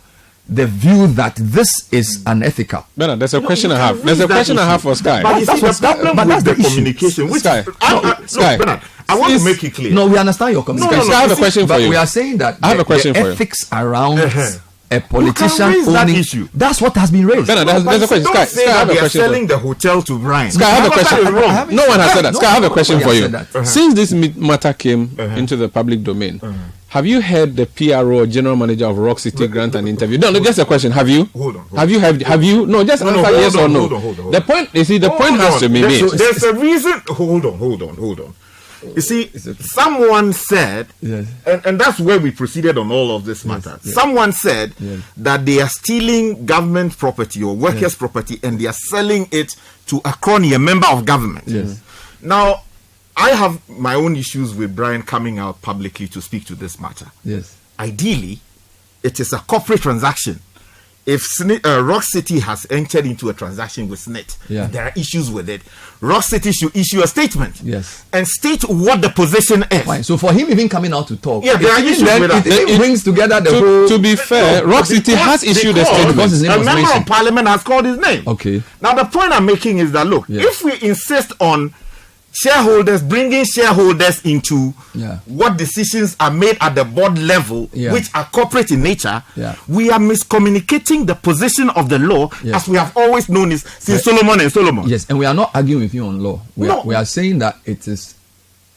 the view that this is unethical. Bernard, there's a question I have. There's a question I have for Sky. But that's the problem with the communication. Sky, Bernard, I want to make it clear. No, we understand your communication. I have a question for you. We are saying that I have a question for you. Ethics around a politician owning that issue. That's what has been raised. Bernard, there's a question. Sky, I have a question. Selling the hotel to Brian. Sky, I have a question. No one has said that. Sky, I have a question for you. Since this matter came into the public domain, have you heard the PRO, General Manager of Rock City, grant an interview? No, just a question. Have you? Hold on. Have you? No, just answer yes or no. The point, you see, the point has to be made. There's a reason. Hold on. You see, someone said, and that's where we proceeded on all of this matter. Someone said that they are stealing government property or workers' property and they are selling it to a crony, a member of government. Now, I have my own issues with Brian coming out publicly to speak to this matter. Ideally, it is a corporate transaction. if Rock City has entered into a transaction with SSNIT, and there are issues with it, Rock City should issue a statement. Yes. And state what the position is. Fine. So for him even coming out to talk, there are issues with that. It brings together the whole. To be fair, Rock City has issued a statement. A member of parliament has called his name. Okay. Now the point I'm making is that look, if we insist on bringing shareholders into what decisions are made at the board level, which are corporate in nature, we are miscommunicating the position of the law as we have always known it since Solomon and Solomon. Yes, and we are not arguing with you on law. We are saying that it is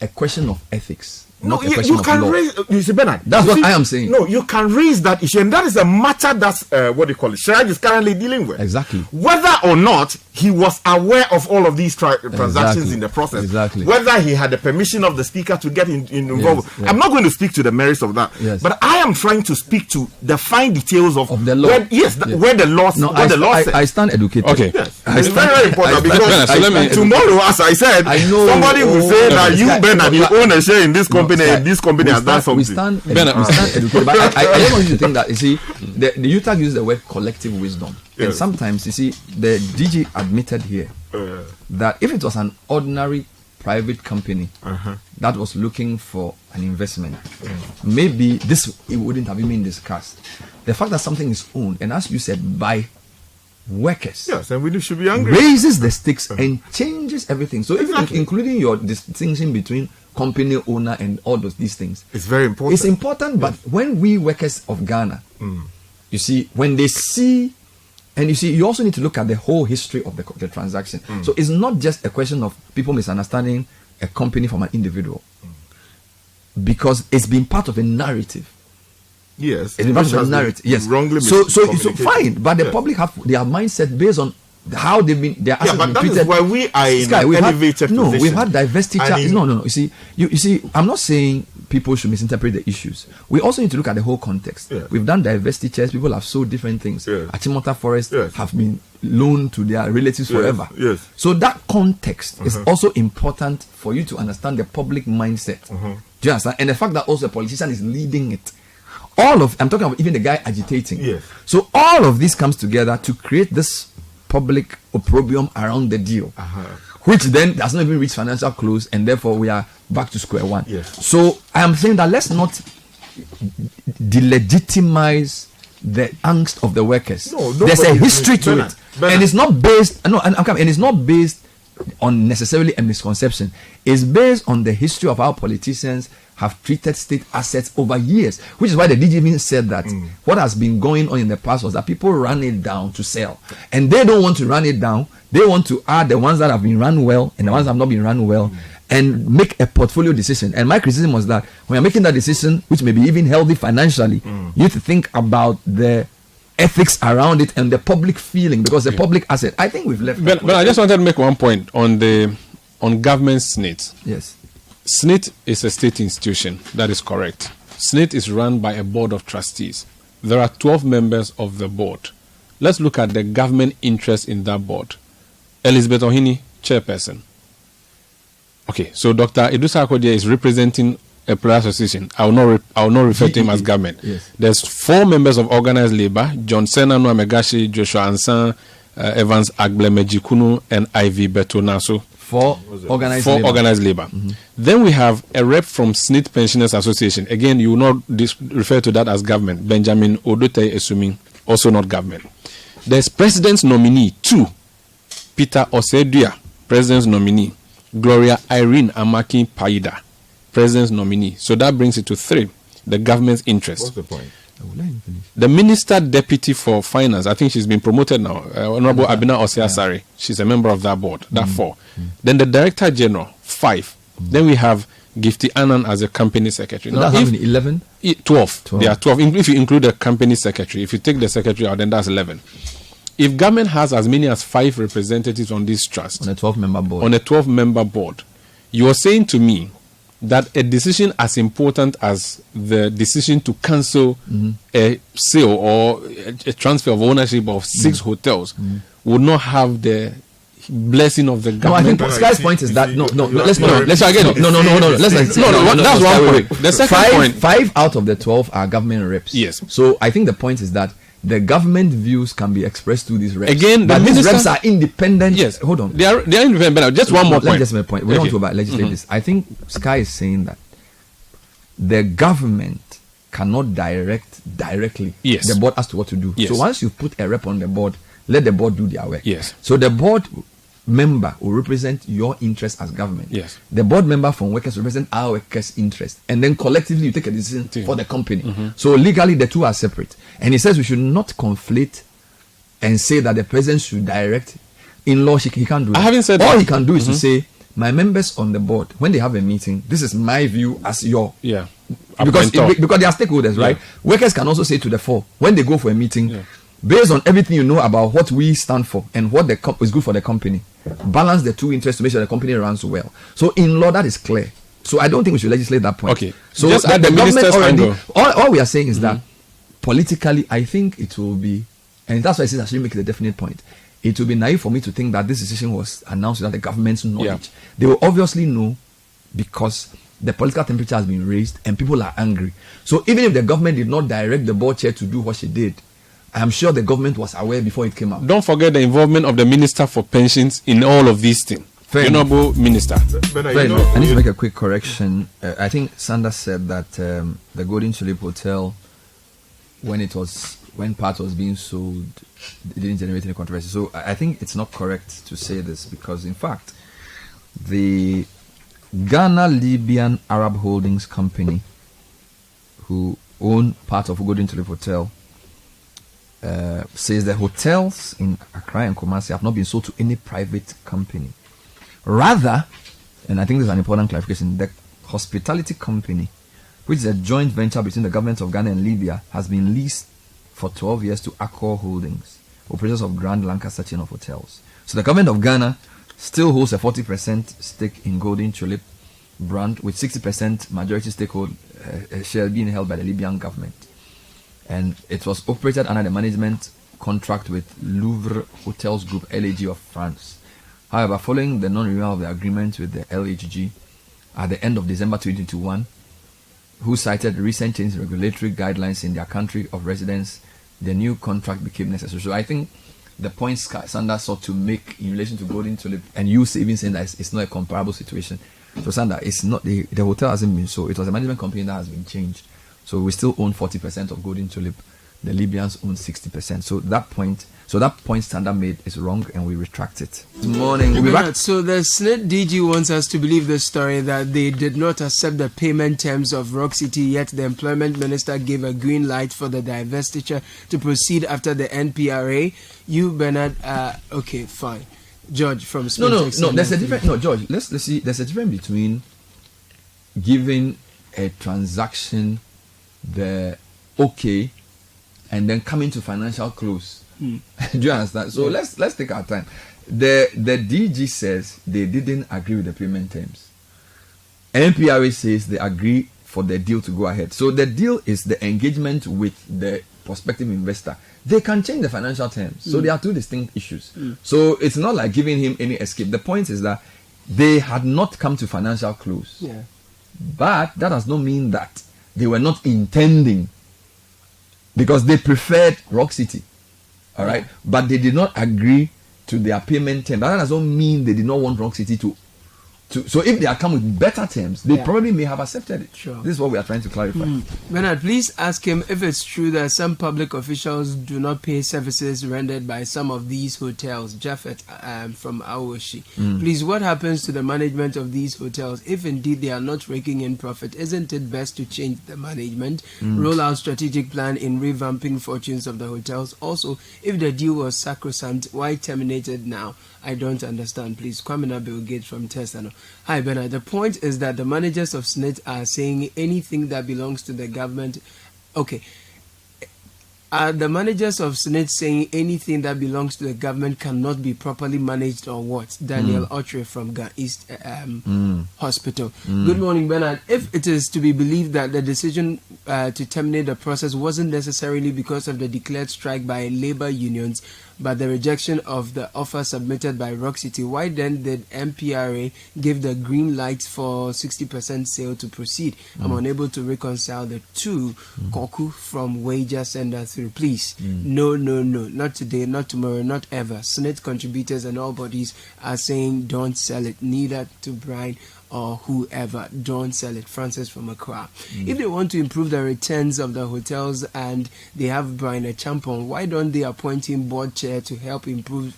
a question of ethics. No, you can raise. You see, Bernard. That's what I am saying. No, you can raise that issue, and that is a matter that's what do you call it? Shraj is currently dealing with. Exactly. Whether or not he was aware of all of these transactions in the process. Exactly. Whether he had the permission of the speaker to get involved. Yes. I'm not going to speak to the merits of that. Yes. But I am trying to speak to the fine details of the law. Where the law. No, the law says. I stand educated. Okay. Yes. It's very important because tomorrow, as I said, somebody will say that you, Bernard, you own a share in this company, and this company. We stand educated, but I don't want you to think that, you see, the UTAG uses the word collective wisdom. Yes. And sometimes, you see, the DG admitted here that if it was an ordinary private company that was looking for an investment, maybe it wouldn't have been discussed. The fact that something is owned, and as you said, by workers, yes, and we should be angry, raises the stakes and changes everything. So even including your distinction between company owner and all these things, it's very important. It's important, but when we workers of Ghana, you see, when they see, and you see, you also need to look at the whole history of the transaction. So it's not just a question of people misunderstanding a company from an individual, because it's been part of a narrative. Yes, it's been part of a narrative. Yes, wrongly so fine, but the public have their mindset based on how they've been. Their assets but been that treated. is why we are in an elevated position. No, we've had divestiture. No. You see, I'm not saying people should misinterpret the issues. We also need to look at the whole context. Yeah. We've done divestitures. People have sold different things. Yeah. Achimota Forest have been loaned to their relatives forever. Yes. So that context is also important for you to understand the public mindset. Do you understand? And the fact that also a politician is leading it. I'm talking about even the guy agitating. Yes. So all of this comes together to create this public opprobrium around the deal, which then does not even reach financial close, and therefore we are back to square one. Yes. So I am saying that let's not delegitimize the angst of the workers. There's a history to it, and it's not based. And it's not based on necessarily a misconception. It's based on the history of how politicians have treated state assets over years, which is why the DG even said that what has been going on in the past was that people ran it down to sell, and they don't want to run it down. They want to add the ones that have been run well and the ones that have not been run well, and make a portfolio decision. And my criticism was that when you're making that decision, which may be even healthy financially, you have to think about the ethics around it and the public feeling, because the public asset. I think we've left. But I just wanted to make one point on government SSNIT. Yes. SSNIT is a state institution. That is correct. SSNIT is run by a board of trustees. There are 12 members of the board. Let's look at the government interest in that board. Elizabeth Ohini, chairperson. Okay, so Dr. Edusa Akodia is representing a player association. I will not refer to him as government. Yes. There's 4 members of organized labor: John Sena Nuamegashi, Joshua Ansan, Evans Agbleme-Jikunu, and Ivy Betonaso. For organized labor. Then we have a rep from SSNIT Pensioners Association. Again, you will not refer to that as government. Benjamin Odote Esumi, also not government. There's president's nominee 2, Peter Osedua, president's nominee. Gloria Irene Amaki Paida, president's nominee. So that brings it to 3, the government's interest. What's the point? The minister deputy for finance, I think she's been promoted now, Honorable Abina Osiasari. She's a member of that board. That 4. Then the director general, 5. Then we have Gifty Annan as a company secretary. So now, that's 11? 12. There are 12. If you include the company secretary, if you take the secretary out, then that's 11. If government has as many as 5 representatives on this trust, on a 12-member board, you are saying to me that a decision as important as the decision to cancel a sale or a transfer of ownership of 6 hotels would not have the blessing of the government. No, I think Sky's point is that let's that's one point. The second point, 5 out of the 12 are government reps. Yes. So I think the point is that the government views can be expressed through these reps. Again, but these reps are independent. Yes, hold on. They are independent. But just one more point. Just my point. We don't want to legislate this. I think Sky is saying that the government cannot directly the board as to what to do. Yes. So once you put a rep on the board, let the board do their work. Yes. So the board member will represent your interest as government. Yes. The board member from workers represent our workers' interest. And then collectively you take a decision for the company. So legally the two are separate. And he says we should not conflate and say that the president should direct. In law, he can't do that. I haven't said all that. He can do is to say, my members on the board, when they have a meeting, this is my view as your. Yeah. Because they are stakeholders, right? Workers can also say to the fore, when they go for a meeting, based on everything you know about what we stand for and what is good for the company, balance the two interests to make sure the company runs well. So in law, that is clear. So I don't think we should legislate that point. Okay. So just the minister's already, angle. all we are saying is that politically, I think it will be, and that's why I say I should make it a definite point. It will be naive for me to think that this decision was announced without the government's knowledge. They will obviously know because the political temperature has been raised and people are angry. So even if the government did not direct the board chair to do what she did, I'm sure the government was aware before it came out. Don't forget the involvement of the Minister for Pensions in all of these things. Honorable Minister. I need to make a quick correction. I think Sanders said that the Golden Tulip Hotel, when part was being sold, it didn't generate any controversy. So I think it's not correct to say this because, in fact, the Ghana Libyan Arab Holdings Company, who own part of Golden Tulip Hotel, says the hotels in Accra and Kumasi have not been sold to any private company. Rather, and I think this is an important clarification, the hospitality company, which is a joint venture between the government of Ghana and Libya, has been leased for 12 years to Accor Holdings, operators of Grand Lancaster chain of hotels. So the government of Ghana still holds a 40% stake in Golden Tulip brand, with 60% majority stakeholder share being held by the Libyan government. And it was operated under the management contract with Louvre Hotels Group, LAG of France. However, following the non-renewal of the agreement with the LHG at the end of December 2021, who cited recent changes in regulatory guidelines in their country of residence, the new contract became necessary. So I think the point Sanders sought to make in relation to Golden Tulip, and you even saying that it's not a comparable situation. So Sanders, it's not the hotel hasn't been sold. It was a management company that has been changed. So we still own 40% of Golden Tulip. The Libyans own 60%. So that point Sanders made is wrong, and we retract it. Good morning. So the SSNIT DG wants us to believe the story that they did not accept the payment terms of Rock City, yet the employment minister gave a green light for the divestiture to proceed after the NPRA. You, Bernard, okay, fine. George from SSNIT. No. There's a difference. No, George. Let's see. There's a difference between giving a transaction the okay and then coming to financial close. Do you understand? So let's take our time. The DG says they didn't agree with the payment terms. NPRA says they agree for the deal to go ahead. So the deal is the engagement with the prospective investor. They can change the financial terms. So there are two distinct issues. So it's not like giving him any escape. The point is that they had not come to financial close. Yeah. But that does not mean that they were not intending, because they preferred Rock City. All right. But they did not agree to their payment term. That doesn't mean they did not want Rock City to. So if they had come with better terms, they probably may have accepted it. Sure. This is what we are trying to clarify. Bernard, please ask him if it's true that some public officials do not pay services rendered by some of these hotels. Japheth from Awoshi. Please, what happens to the management of these hotels? If indeed they are not raking in profit, isn't it best to change the management, roll out strategic plan in revamping fortunes of the hotels? Also, if the deal was sacrosanct, why terminate it now? I don't understand. Please, Kwamina Bill Gates from Testano. Hi, Bernard. The point is that the managers of SSNIT are saying anything that belongs to the government. Okay. Are the managers of SSNIT saying anything that belongs to the government cannot be properly managed, or what? Daniel Otre from East Hospital. Good morning, Bernard. If it is to be believed that the decision to terminate the process wasn't necessarily because of the declared strike by labor unions, but the rejection of the offer submitted by Rock City, why then did MPRA give the green light for 60% sale to proceed? I'm unable to reconcile the two. Koku from Wager Sender 3. through. Please, no, not today, not tomorrow, not ever. SSNIT contributors and all bodies are saying don't sell it, neither to Brian or whoever. Don't sell it. Francis from Accra. If they want to improve the returns of the hotels and they have Brian a champion, why don't they appoint him board chair to help improve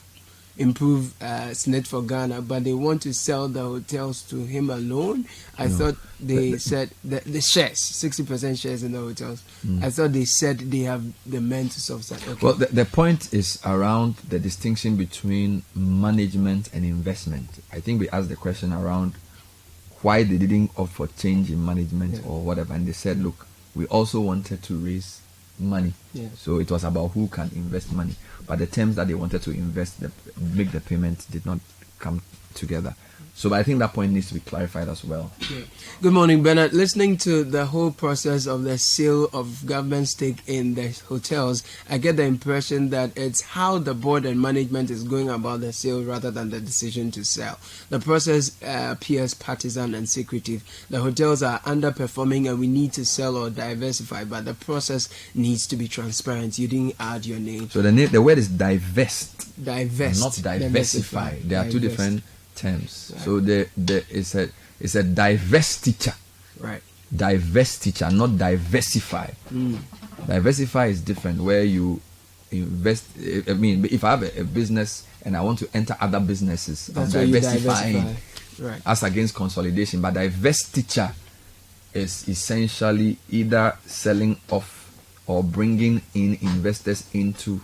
SSNIT for Ghana, but they want to sell the hotels to him alone? I thought they said the shares, 60% shares in the hotels. I thought they said they have the men to solve that. Okay. Well, the point is around the distinction between management and investment. I think we asked the question around why they didn't opt for change in management or whatever, and they said, look, we also wanted to raise money. So it was about who can invest money, but the terms that they wanted to invest, make the payment, did not come together. So I think that point needs to be clarified as well. Good morning, Bernard. Listening to the whole process of the sale of government stake in the hotels, I get the impression that it's how the board and management is going about the sale rather than the decision to sell. The process appears partisan and secretive. The hotels are underperforming and we need to sell or diversify, but the process needs to be transparent. You didn't add your name. So the word is divest, not diversify. Diversify. There are two Divest. different terms. Right. So it's a divestiture. Right. Divestiture, not diversify. Diversify is different, where you invest. I mean, if I have a business and I want to enter other businesses, I'm diversifying, right, as against consolidation. But divestiture is essentially either selling off or bringing in investors into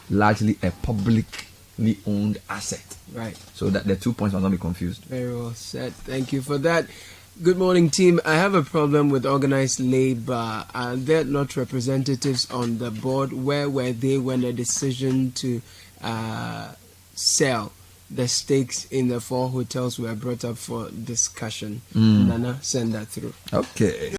largely a publicly owned asset. Right. So that the 2 points must not be confused. Very well said. Thank you for that. Good morning, team. I have a problem with organized labor. They're not representatives on the board. Where were they when the decision to sell the stakes in the 4 hotels were brought up for discussion? Nana, send that through. Okay.